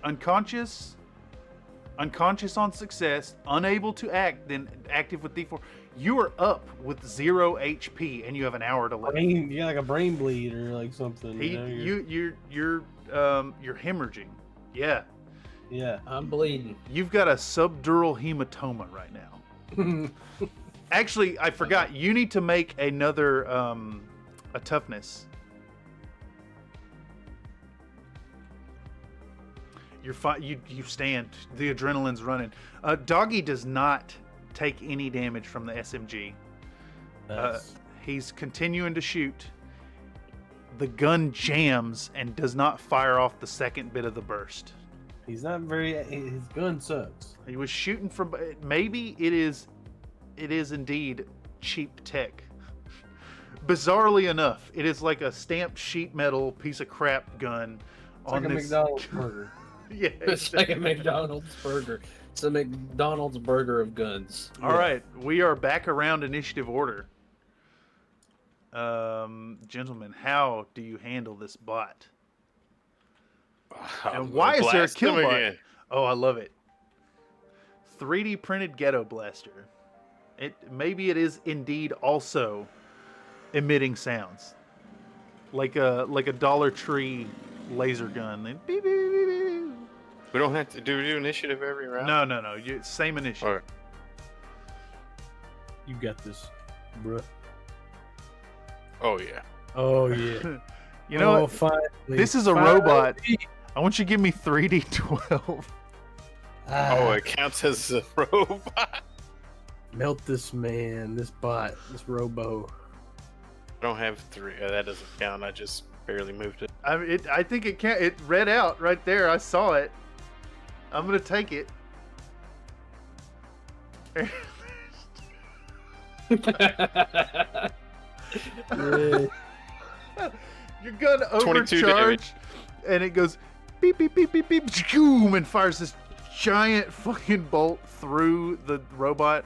Unconscious on success, unable to act, then active with D4. You are up with 0 HP, and you have an hour to live. like a brain bleed or like something. You're hemorrhaging. Yeah, Yeah. I'm bleeding. you've got a subdural hematoma right now. Actually, I forgot. You need to make another a toughness. You're fine. You stand. The adrenaline's running. Doggy does not take any damage from the SMG. Nice. He's continuing to shoot. The gun jams and does not fire off the second bit of the burst. He's not very. His gun sucks. He was shooting from. Maybe it is indeed cheap tech. Bizarrely enough, it is like a stamped sheet metal piece of crap gun. It's like a McDonald's burger. Yeah, It's like a McDonald's burger. It's a McDonald's burger of guns. All right, we are back around initiative order. Gentlemen, how do you handle this bot? And why is there a kill bot? Again. Oh, I love it. 3D printed ghetto blaster. Maybe it is indeed also emitting sounds, like a Dollar Tree laser gun. Beep, beep, beep, beep, beep. We don't have to do initiative every round. No. Same initiative. All right. You got this, bruh. Oh yeah. Oh yeah. You know what? Finally. This is a robot. I want you to give me 3D12. Oh, it counts as a robot. Melt this man, this bot, this robo. I don't have 3. That doesn't count. I just barely moved it. I think it can't. It read out right there. I saw it. I'm gonna take it. Your gun 22 overcharged, and it goes beep beep beep beep beep, boom, and fires this giant fucking bolt through the robot.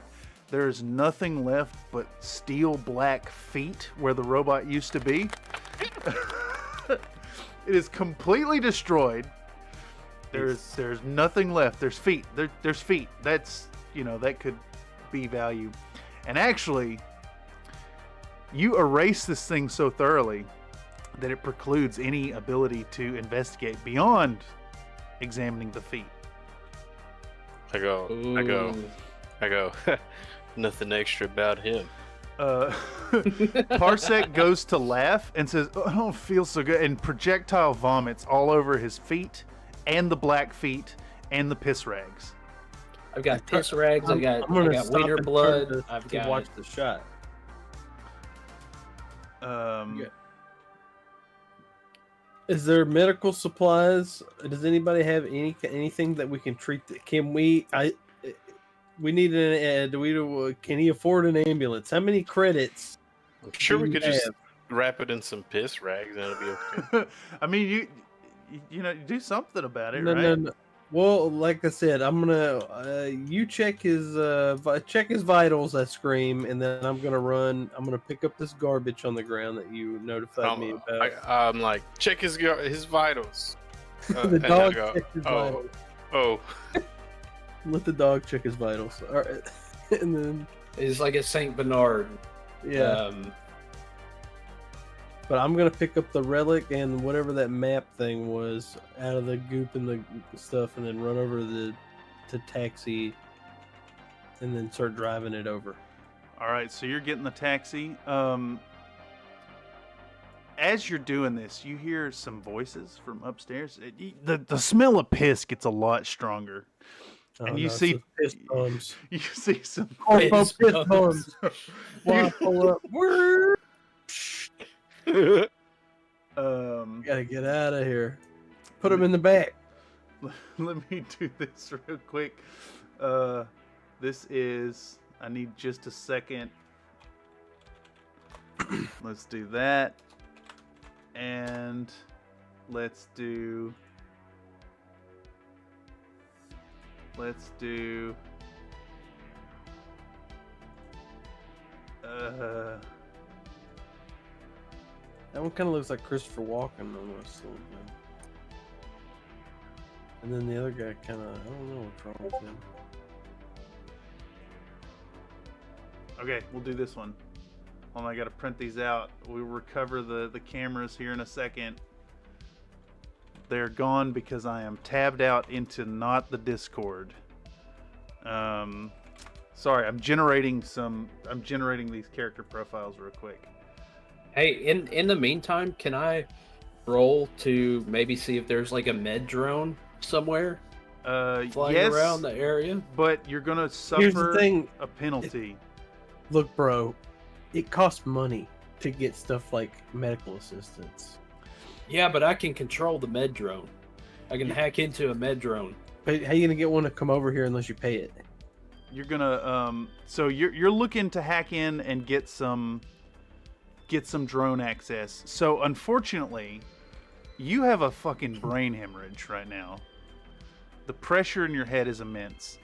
There's nothing left but steel black feet where the robot used to be. It is completely destroyed. There's nothing left. There's feet. There's feet. That's, that could be value. And actually, you erase this thing so thoroughly that it precludes any ability to investigate beyond examining the feet. I go. Nothing extra about him. Parsec goes to laugh and says, "Oh, I don't feel so good," and projectile vomits all over his feet and the black feet and the piss rags. I've got piss rags. I got stop wiener and blood. turn I've to got watch the shot. Is there medical supplies? Does anybody have anything that we can treat? Can we? We need an. Can he afford an ambulance? How many credits? I'm sure we do could you just have? wrap it in some piss rags and it'll be okay. I mean, you do something about it, No, right? no. Well, like I said, I'm gonna you check his vitals. I scream, and then I'm gonna run. I'm gonna pick up this garbage on the ground that you notified me about. I'm like, check his vitals. The And I dog go, checked his vitals. oh. Let the dog check his vitals. All right, and then It's like a Saint Bernard. yeah. But I'm gonna pick up the relic and whatever that map thing was out of the goop and the stuff, and then run over to taxi, and then start driving it over. All right, so you're getting the taxi. as you're doing this, you hear some voices from upstairs. The smell of piss gets a lot stronger, and you see piss bums. you see some Piss Piss bums. Why pull up? Gotta get out of here. Put them in the back. Let me do this real quick. This is. I need just a second. Let's do that. And let's do. That one kind of looks like Christopher Walken almost. And then the other guy kind of, I don't know what's wrong with him. Okay, we'll do this one. Hold on, I gotta print these out. We'll recover the cameras here in a second. They're gone because I am tabbed out into not the Discord. Sorry, I'm generating these character profiles real quick. Hey, in the meantime, can I roll to maybe see if there's like a med drone somewhere flying yes, around the area? but you're gonna Here's suffer the thing. a penalty. Look, bro, it costs money to get stuff like medical assistance. Yeah, but I can control the med drone. I can hack into a med drone. But how you gonna get one to come over here unless you pay it? You're gonna so you're looking to hack in and get some drone access. So unfortunately, you have a fucking brain hemorrhage right now. The pressure in your head is immense.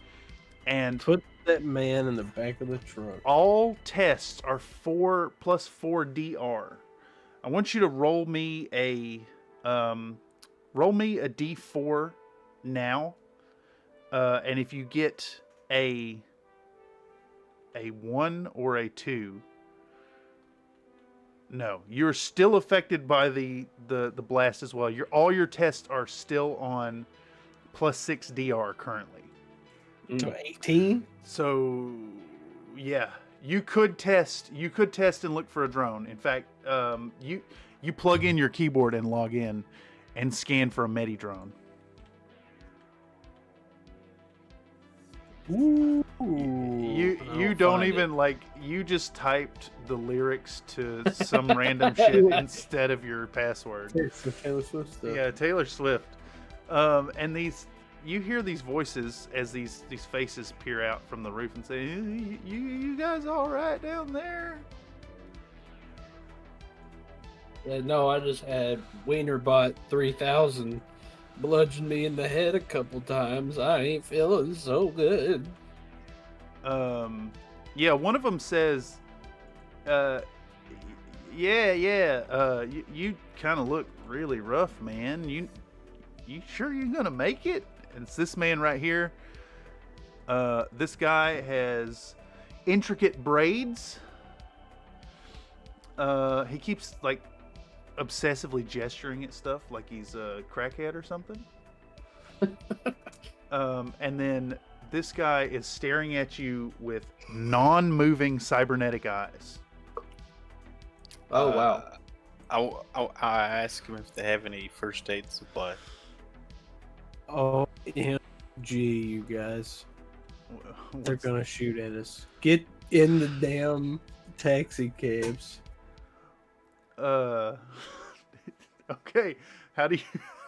And Put that man in the back of the truck. all tests are 4 plus 4 DR. I want you to roll me a D4 now. And if you get a 1 or a 2, no, you're still affected by the blast as well. All your tests are still on plus 6 DR currently. So 18? So yeah, you could test and look for a drone. In fact, you plug in your keyboard and log in and scan for a medi drone. Ooh. You don't even you just typed the lyrics to some random shit instead of your password. It's the Taylor Swift stuff. Yeah, Taylor Swift. And you hear these voices as these faces peer out from the roof and say, "You guys all right down there?" Yeah, no, I just had Wienerbot 3000 bludgeon me in the head a couple times. I ain't feeling so good. Yeah, one of them says, you kind of look really rough, man. You sure you're gonna make it? And it's this man right here. This guy has intricate braids. He keeps obsessively gesturing at stuff like he's a crackhead or something. And then this guy is staring at you with non-moving cybernetic eyes. Oh, wow. I ask them if they have any first aid supply. OMG, you guys. They're What's- gonna shoot at us. Get in the damn taxi cabs. Okay, how do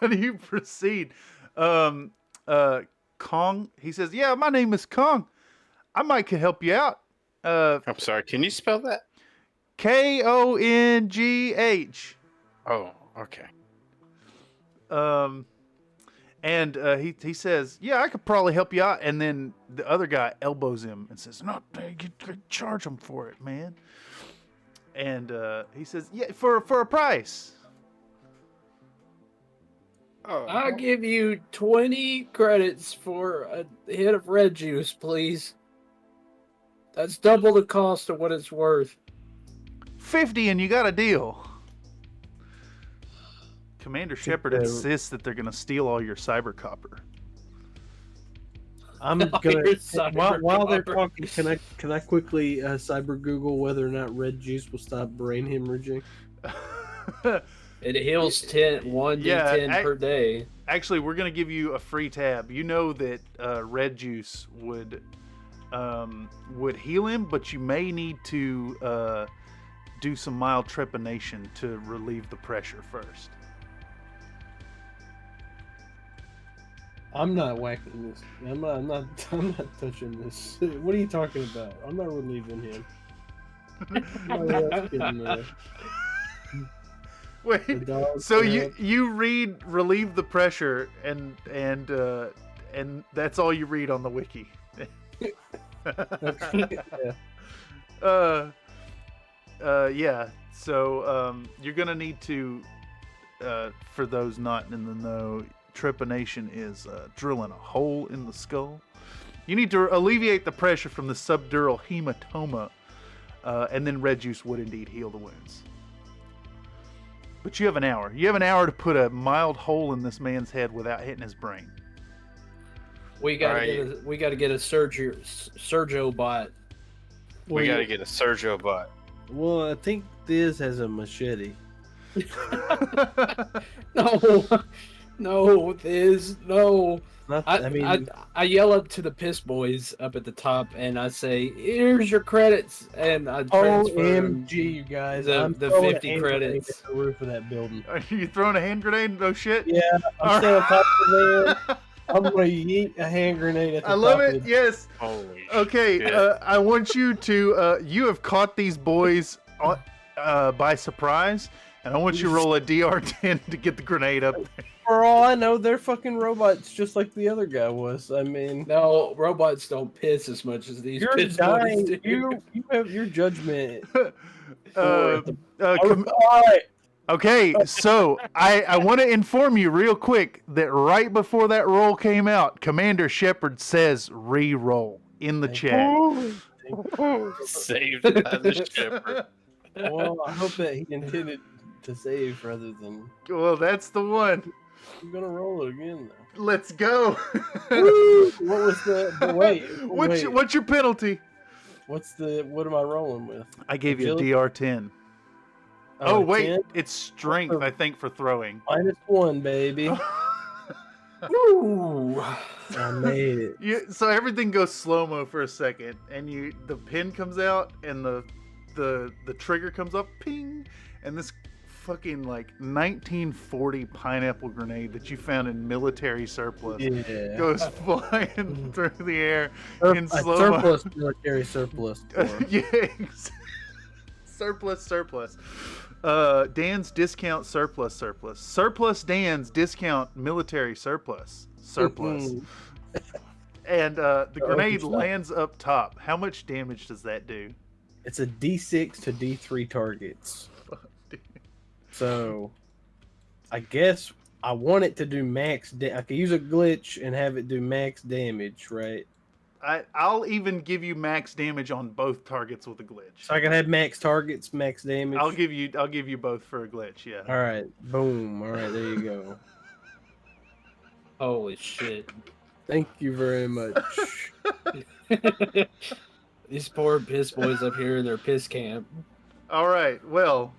you proceed? Kong, he says, "Yeah, my name is Kong. I might could help you out." I'm sorry, can you spell that? Kongh. Oh, okay. And he says, "Yeah, I could probably help you out." And then the other guy elbows him and says, "No, you charge him for it, man." And he says, "Yeah, for a price." Oh, I'll give you 20 credits for a hit of red juice, please. That's double the cost of what it's worth. 50 and you got a deal. Commander Shepard insists that they're going to steal all your cyber copper. I'm You're gonna cyber while they're copper. talking. Can I quickly cyber Google whether or not red juice will stop brain hemorrhaging? It heals 1d10 per day. Actually, we're gonna give you a free tab. You know that red juice would heal him, but you may need to do some mild trepanation to relieve the pressure first. I'm not whacking this. I'm not touching this. What are you talking about? I'm not relieving him. Wait, so you read relieve the pressure and that's all you read on the wiki. Yeah. So you're gonna need to, for those not in the know, trepanation is drilling a hole in the skull. You need to alleviate the pressure from the subdural hematoma, and then red juice would indeed heal the wounds. But you have an hour. You have an hour to put a mild hole in this man's head without hitting his brain. We gotta get a Sergio bot. We gotta get a Sergio bot. Well, I think Thiz has a machete. No, Thiz, no. I I yell up to the piss boys up at the top, and I say, "Here's your credits," and I transfer OMG, you guys! the 50 credits. At the roof of that building. Are you throwing a hand grenade? No shit. Yeah, I'm still on top of the van. I'm gonna yeet a hand grenade at the top. I love it. Yes. Holy Okay. shit. I want you to. You have caught these boys by surprise, and I want you to roll a DR10 to get the grenade up there. For all I know, they're fucking robots, just like the other guy was. I mean, No, robots don't piss as much as these you're piss dying. boys do. You have your judgment. All All right. Okay, so I want to inform you real quick that right before that roll came out, Commander Shepard says re-roll in the chat. Saved by the Shepherd. Well, I hope that he intended to save rather than. Well, that's the one. I'm gonna roll it again though. Let's go. What was the wait? What's your penalty? What am I rolling with? I gave you a Agility? DR10. Oh wait, 10? it's strength, I think, for throwing. -1, baby. Ooh. I made it. So everything goes slow-mo for a second, and the pin comes out, and the trigger comes up, ping, and this fucking like 1940 pineapple grenade that you found in military surplus goes flying through the air in slow surplus military surplus. Yeah, surplus. Dan's discount surplus Dan's discount military surplus. And the grenade lands up top. How much damage does that do? It's a D6 to D3 targets. So, I guess I want it to do max. I could use a glitch and have it do max damage, right? I'll even give you max damage on both targets with a glitch. So I can have max targets, max damage. I'll give you both for a glitch. Yeah. All right, boom. All right, there you go. Holy shit. Thank you very much. These poor piss boys up here in their piss camp. All right. Well,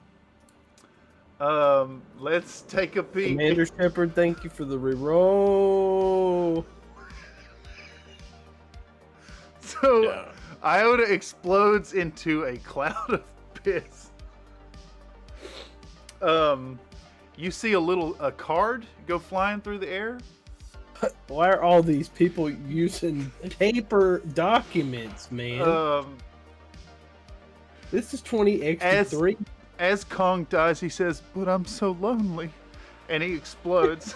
let's take a peek. Commander Shepard, thank you for the reroll. So, Iota explodes into a cloud of piss. You see a card go flying through the air. Why are all these people using paper documents, man? This is 20x3. As Kong dies, he says, "But I'm so lonely," and he explodes.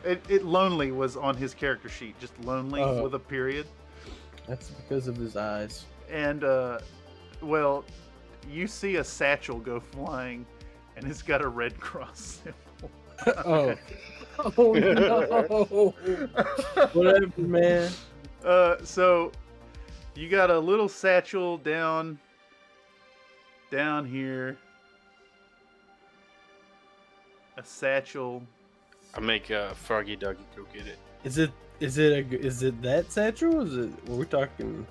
It lonely was on his character sheet, just lonely with a period. That's because of his eyes. And well, you see a satchel go flying, and it's got a Red Cross symbol. Oh. Oh no! Whatever, man. So you got a little satchel down here. A satchel. I make Froggy Doggy go get it. Is it that satchel? Is it? We're talking.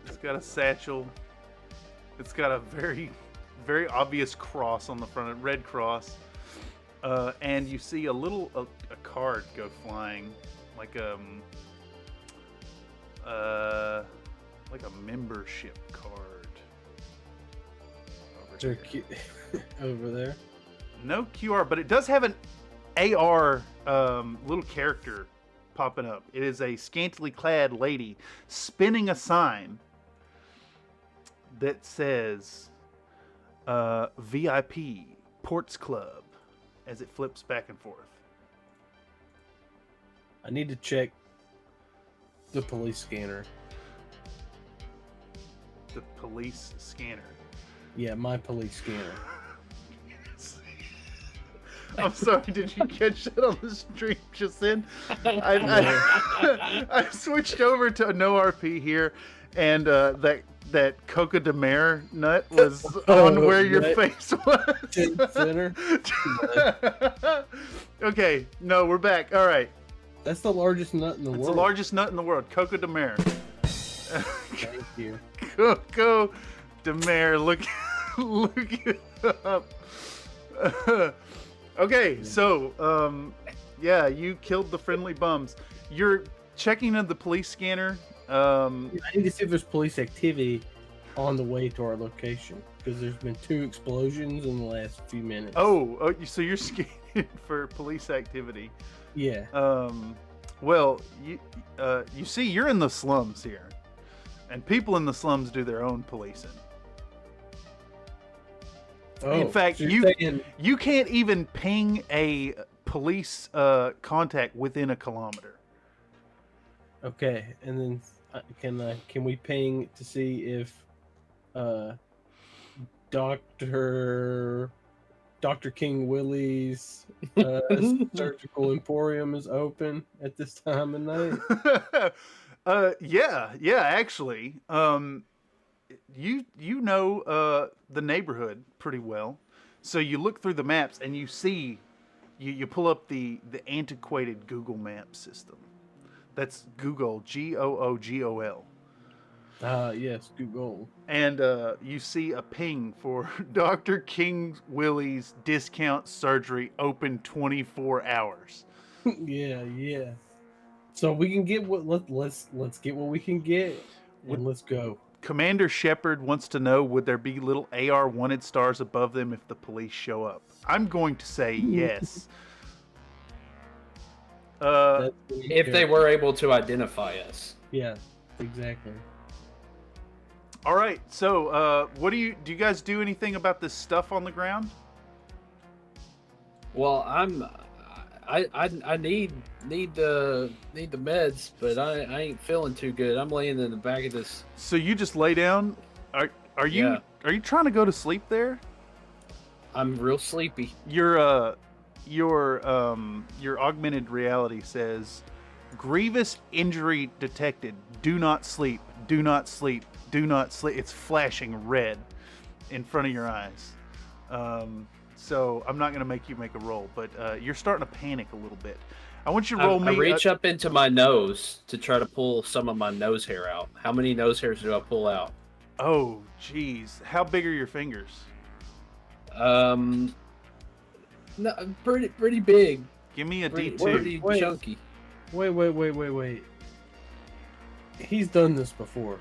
It's got a satchel. It's got a very, very obvious cross on the front, a red cross. And you see a card go flying, like a membership card. Over here. Over there. No QR, but it does have an AR little character popping up. It is a scantily clad lady spinning a sign that says VIP Ports Club as it flips back and forth. I need to check the police scanner. The police scanner. Yeah, my police scanner. I'm sorry, did you catch that on the stream just then? I switched over to no RP here, and that Coca de Mer nut was on where your face was. Center. Okay, no, we're back. All right. That's the largest nut in the world. It's the largest nut in the world, Coca de Mer. Thank you. Coco de Mer, look it up. Okay, so yeah, you killed the friendly bums. You're checking in the police scanner. I need to see if there's police activity on the way to our location, because there's been 2 explosions in the last few minutes. Oh, so you're scanning for police activity. Yeah. Well, you see, you're in the slums here, and people in the slums do their own policing. Oh, in fact, so you can't even ping a police contact within a kilometer. Okay, and then can we ping to see if Dr. King Willie's surgical emporium is open at this time of night? Yeah, actually. You know the neighborhood pretty well, so you look through the maps and you see, you pull up the antiquated Google Map system. That's Google, Googol. Yes, Google. And you see a ping for Dr. King Willie's discount surgery, open 24 hours. Yeah. So we can get let's get what we can get, and let's go. Commander Shepard wants to know, would there be little AR wanted stars above them if the police show up? I'm going to say yes. If they were able to identify us. Yeah, exactly. All right, so what do you guys do anything about this stuff on the ground? Well, I need the meds, but I ain't feeling too good. I'm laying in the back of this. So you just lay down? Are you trying to go to sleep there? I'm real sleepy. Your augmented reality says, grievous injury detected. Do not sleep. Do not sleep. Do not sleep. It's flashing red in front of your eyes. So I'm not going to make you make a roll, but you're starting to panic a little bit. I want you to roll me. I reach up into my nose to try to pull some of my nose hair out. How many nose hairs do I pull out? Oh, geez. How big are your fingers? No, pretty big. Give me a D2. Pretty chunky. Wait. He's done this before,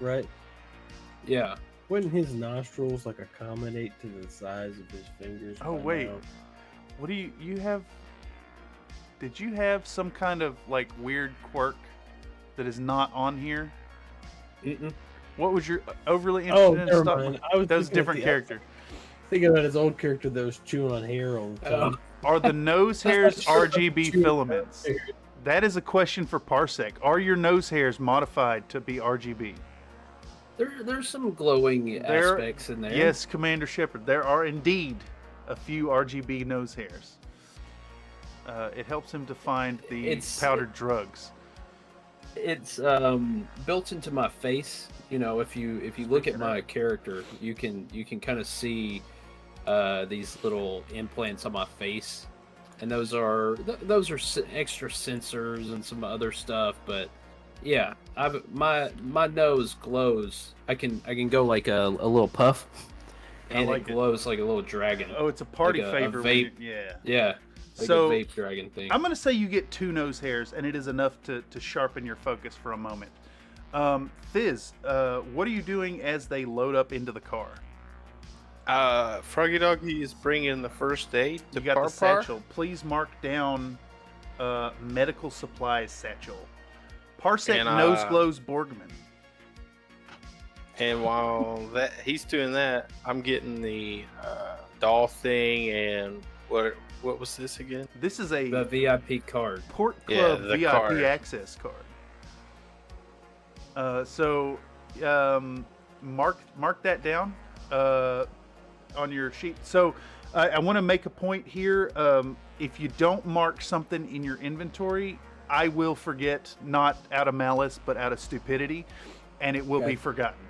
right? Yeah. Wouldn't his nostrils accommodate to the size of his fingers? Oh, wait. Now? What do you have? Did you have some kind of weird quirk that is not on here? Mm-mm. What was your overly interested in never stuff? mind. That was a different character. Thinking about his old character that was chewing on hair all the time. Are the nose hairs RGB filaments? That is a question for Parsec. Are your nose hairs modified to be RGB? There's some glowing aspects in there. Yes, Commander Shepard. There are indeed a few RGB nose hairs. It helps him to find the powdered drugs. It's built into my face. You know, if you look at my character, you can kind of see these little implants on my face, and those are extra sensors and some other stuff. But yeah, My nose glows. I can go like a little puff, and like it it. glows like a little dragon. Oh, it's a party Like a favor. when vape. yeah. Yeah, like So, a vape dragon thing. I'm going to say you get 2 nose hairs, and it is enough to sharpen your focus for a moment. Fizz, what are you doing as they load up into the car? Froggy Doggy is bringing the first aid to You got the Par. satchel. Please mark down medical supplies satchel. Parsec And, nose glows Borgman. And while he's doing that, I'm getting the doll thing and what was this again? This is a The VIP card. Port Yeah, Club the VIP card. access card. Mark that down on your sheet. So I want to make a point here. If you don't mark something in your inventory, I will forget, not out of malice, but out of stupidity, and it will be Okay. forgotten.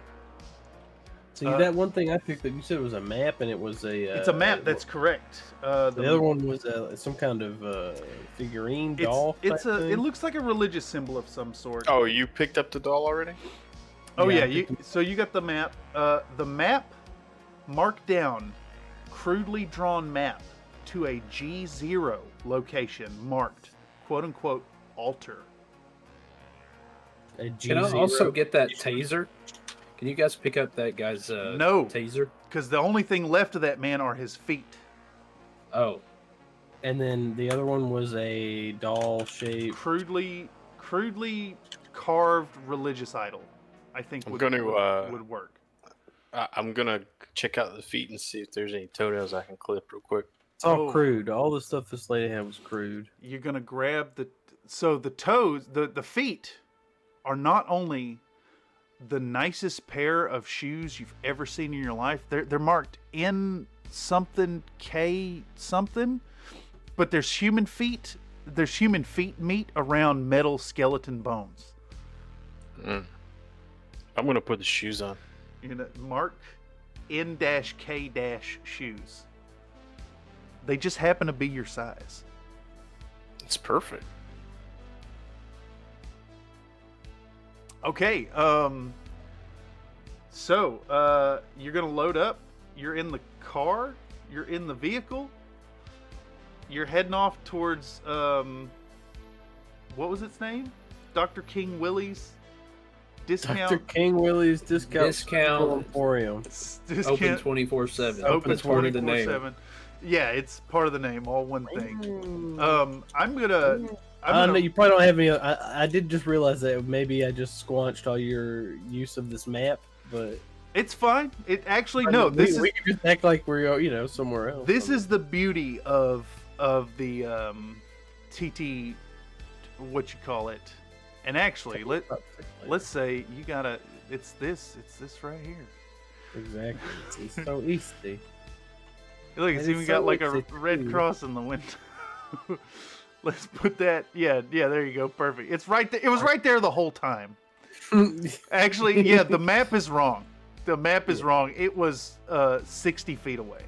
See, that one thing I picked that you said was a map, and it was a. It's a map. That's correct. The other one was some kind of figurine doll. It's type thing. It looks like a religious symbol of some sort. Oh, you picked up the doll already? Oh Yeah, yeah, so you got the map. The map, marked down, crudely drawn map to a G0 location marked, quote unquote, altar. A Can I G0. also get that taser? Can you guys pick up that guy's No. taser? Because the only thing left of that man are his feet. Oh, And then the other one was a doll shaped. Crudely carved religious idol. I think I'm would gonna, would work. I'm gonna check out the feet and see if there's any toenails I can clip real quick. It's all Oh. crude. All the stuff this lady had was crude. You're gonna grab the toes, the feet are not only the nicest pair of shoes you've ever seen in your life. They're marked in something K something, but there's human feet. There's human feet meat around metal skeleton bones. I'm gonna put the shoes on. You know, mark N-K- shoes. They just happen to be your size. It's perfect. Okay, so you're gonna load up. You're in the car. You're in the vehicle. You're heading off towards what was its name? Dr. King Willie's discount. Dr. King Willie's discount emporium. Discount. open 24/7. Open That's part of the name. 24/7. Yeah, it's part of the name. All one thing. I'm I know gonna you probably don't have any. I did just realize that maybe I just squanched all your use of this map, but It's fine. It actually no. This is we can just act like we're somewhere else. This is the beauty of the TT, what you call it, and actually let's say you gotta. It's this right here. Exactly. It's so easy. Look, it's It is even so got like a easy red too. cross in the window. Let's put that. Yeah. There you go. Perfect. It's right there. It was right there the whole time. Actually, yeah. The map is wrong. The map is wrong. It was 60 feet away.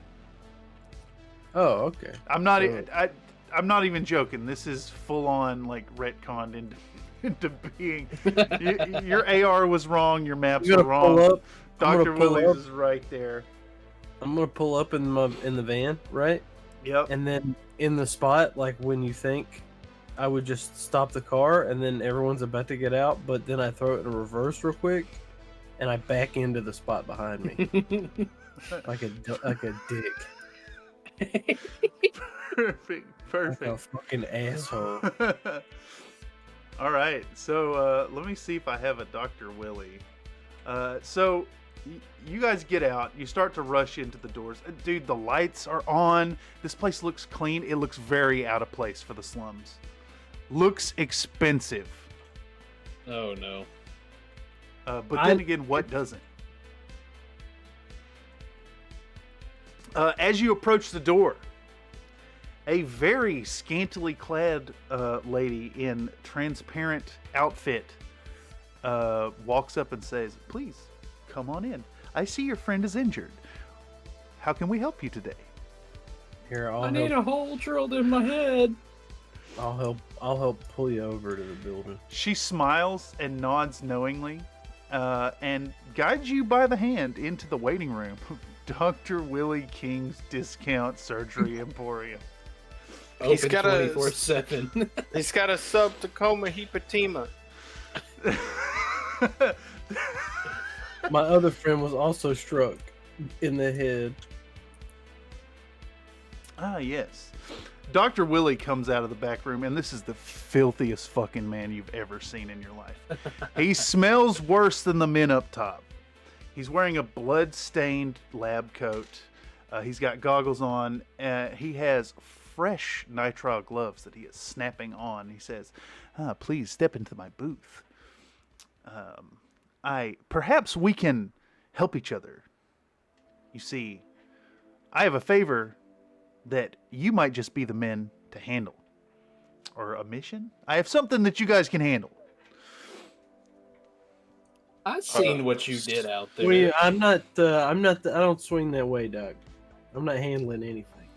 Oh, okay. I'm not. So- I'm not even joking. This is full on like retconned into being. Your AR was wrong. Your maps You were gonna pull wrong. up? I'm gonna Dr. pull Willie's up. is right there. I'm gonna pull up in the van, right? Yep. And then in the spot, like when you think I would just stop the car, and then everyone's about to get out, but then I throw it in reverse real quick, and I back into the spot behind me like a dick, Perfect. like a fucking asshole. All right. So let me see if I have a Dr. Willie. So you guys get out. You start to rush into the doors. Dude, the lights are on. This place looks clean. It looks very out of place for the slums. Looks expensive. Oh no. But then again, what doesn't? As you approach the door, a very scantily clad lady in transparent outfit walks up and says, "Please, come on in. I see your friend is injured. How can we help you today?" Here, I need a hole drilled in my head. I'll help pull you over to the building. She smiles and nods knowingly, and guides you by the hand into the waiting room of Dr. Willie King's Discount Surgery Emporium. He's Open got a- 24/7. He's got a subtacoma hepatema. My other friend was also struck in the head. Ah, yes. Dr. Willie comes out of the back room, and this is the filthiest fucking man you've ever seen in your life. He smells worse than the men up top. He's wearing a blood-stained lab coat. He's got goggles on. He has fresh nitrile gloves that he is snapping on. He says, please step into my booth. Perhaps we can help each other. You see, I have a favor that you might just be the men to handle. Or a mission? I have something that you guys can handle. I've seen what you did out there. Well, I don't swing that way, Doc. I'm not handling anything.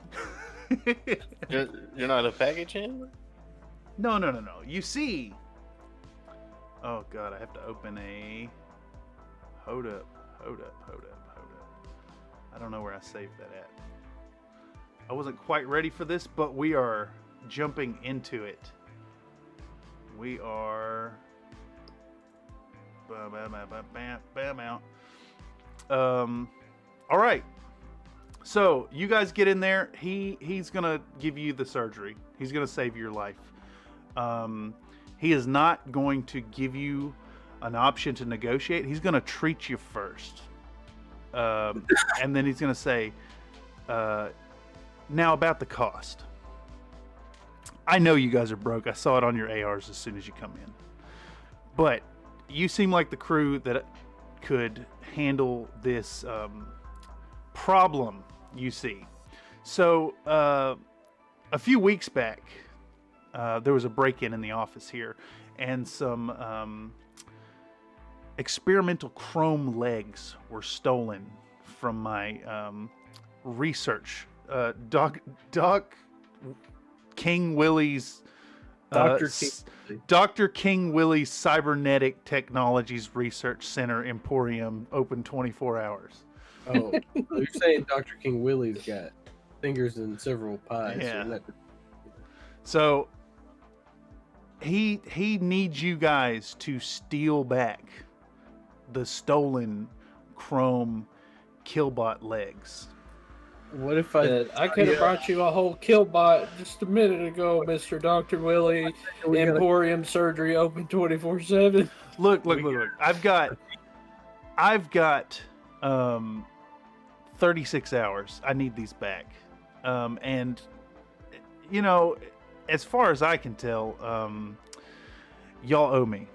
You're not a package handler? No. You see... Oh, God, I have to open a... Hold up. I don't know where I saved that at. I wasn't quite ready for this, but we are jumping into it. We are... Bam out. All right. So you guys get in there. He's gonna give you the surgery. He's gonna save your life. He is not going to give you an option to negotiate. He's gonna treat you first, and then he's gonna say, "Now about the cost. I know you guys are broke. I saw it on your ARs as soon as you come in, but you seem like the crew that could handle this problem you see. So a few weeks back, there was a break-in the office here, and some experimental chrome legs were stolen from my research. Doc King Willie's Dr. King Willie's Cybernetic Technologies Research Center Emporium, open 24 hours. Oh, you're saying Dr. King Willie's got fingers in several pies. Yeah. So he needs you guys to steal back the stolen chrome killbot legs. What if I could have brought you a whole killbot just a minute ago, Mr. Dr. Willie. Emporium surgery open 24/7. Look. I've got 36 hours. I need these back. And you know, as far as I can tell, y'all owe me.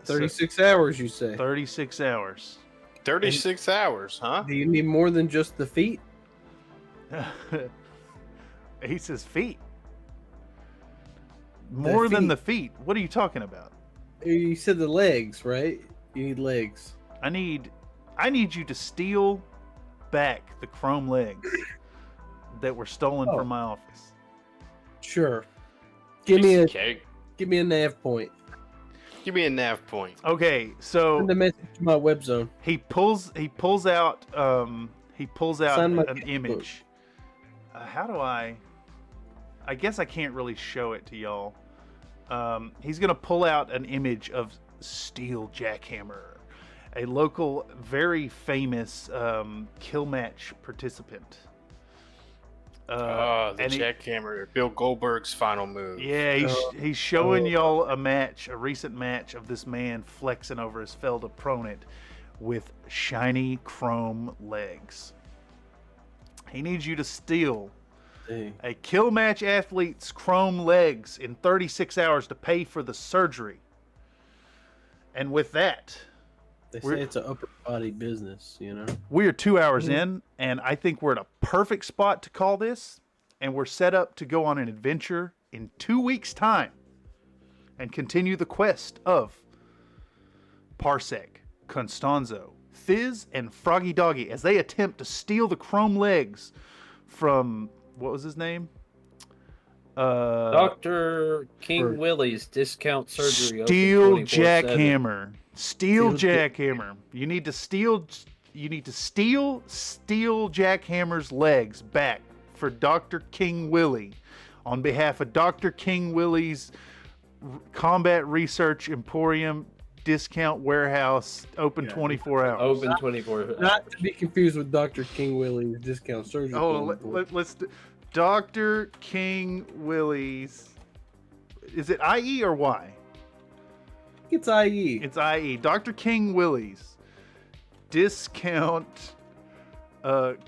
36 hours, you say? 36 hours. 36 hours, huh? Do you need more than just the feet? He says feet. More than the feet. What are you talking about? You said the legs, right? You need legs. I need you to steal back the chrome legs that were stolen from my office. Sure. Give me Cake. a nav point. Give me a nav point. Okay, so Send a message to my web zone. he pulls out Sign my an image. How do I guess I can't really show it to y'all. He's gonna pull out an image of Steel Jackhammer, a local, very famous kill match participant. The jackhammer, Bill Goldberg's final move. Yeah, he's showing y'all a recent match of this man flexing over his felled opponent with shiny chrome legs. He needs you to steal a kill match athlete's chrome legs in 36 hours to pay for the surgery. And with that, They say it's an upper body business, you know? we are 2 hours in, and I think we're at a perfect spot to call this, and we're set up to go on an adventure in 2 weeks' time and continue the quest of Parsec, Constanzo, Fizz, and Froggy Doggy as they attempt to steal the chrome legs from, what was his name? Dr. King for- Willie's discount surgery. Steel open 24/7. jackhammer. Steel Steel jackhammer. You need to steal Jackhammer's legs back for Dr. King Willie on behalf of Dr. King Willie's Combat Research Emporium discount warehouse open 24 hours. Open 24. Not to be confused with Dr. King Willie's discount surgery. Oh, let's do Dr. King Willie's. Is it IE or Y? It's IE. It's IE. Dr. King Willie's discount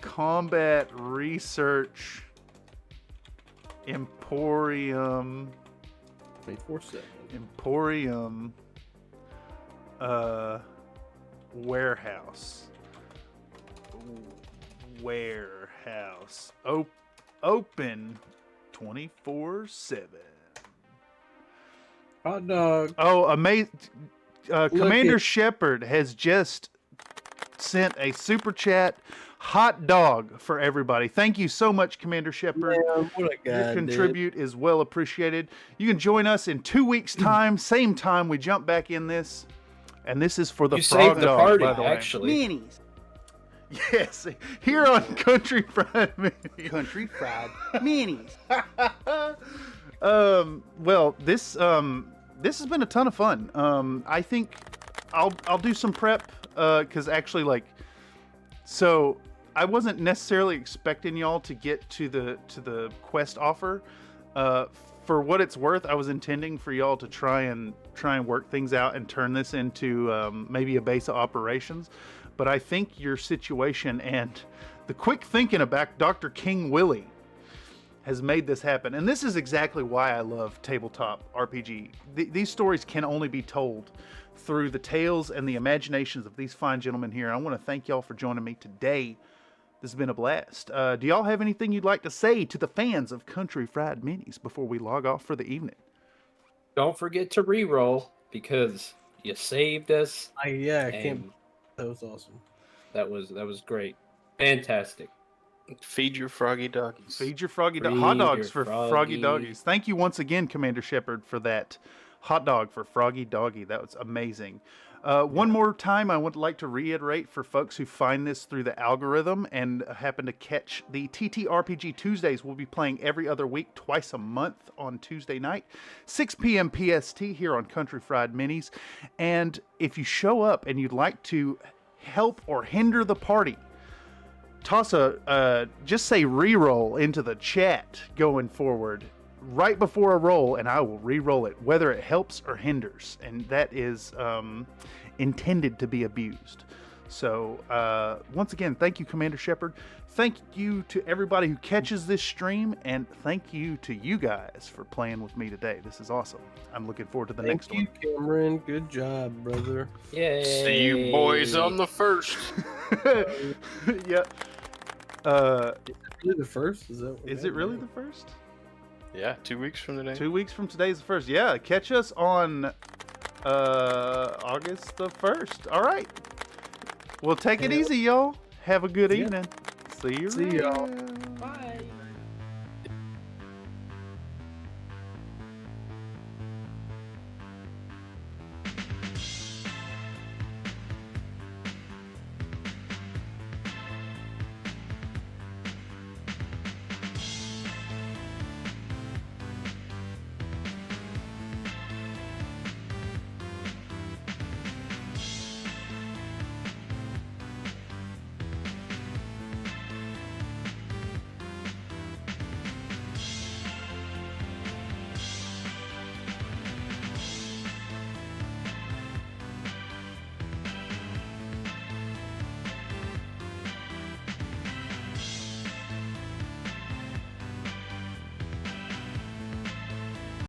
combat research emporium 24/7. emporium warehouse open 24/7. Hot dog. Oh, amazing. Commander Shepard has just sent a super chat hot dog for everybody. Thank you so much, Commander Shepard. Man, what a guy, Your contribute is well appreciated. You can join us in 2 weeks' time, same time we jump back in this. And this is for the You frog saved the dog, party, by the way. actually. Minis. Yes, here on Country Fried Minis. Country Fried Minis. Well, this has been a ton of fun. I think I'll do some prep because actually, like, so I wasn't necessarily expecting y'all to get to the quest offer. For what it's worth, I was intending for y'all to try and work things out and turn this into maybe a base of operations. But I think your situation and the quick thinking about Dr. King Willie has made this happen. And this is exactly why I love tabletop RPG. These stories can only be told through the tales and the imaginations of these fine gentlemen here. I want to thank y'all for joining me today. This has been a blast. Do y'all have anything you'd like to say to the fans of Country Fried Minis before we log off for the evening? Don't forget to re-roll because you saved us. I can't. And That was awesome. that was great. Fantastic. Feed your froggy doggies. Feed your froggy Feed hot your dogs for froggy froggy. doggies. Thank you once again, Commander Shepard, for that hot dog for froggy doggy. That was amazing. One more time, I would like to reiterate for folks who find this through the algorithm and happen to catch the TTRPG Tuesdays. We'll be playing every other week, twice a month on Tuesday night, 6 p.m. PST here on Country Fried Minis. And if you show up and you'd like to help or hinder the party, toss just say reroll into the chat going forward right before a roll, and I will re-roll it, whether it helps or hinders. And that is intended to be abused. So once again, thank you, Commander Shepard. Thank you to everybody who catches this stream, and thank you to you guys for playing with me today. This is awesome. I'm looking forward to the next Thank you, Cameron. Good job, brother. Yay. See you boys on the first. one. Yep. Really the first? Is Is it really the first? Yeah, 2 weeks from today. 2 weeks from today's the first. Yeah, catch us on August the 1st. All right. Well, take it easy, y'all. Have a good Yeah. evening. See you. See y'all. around. Bye.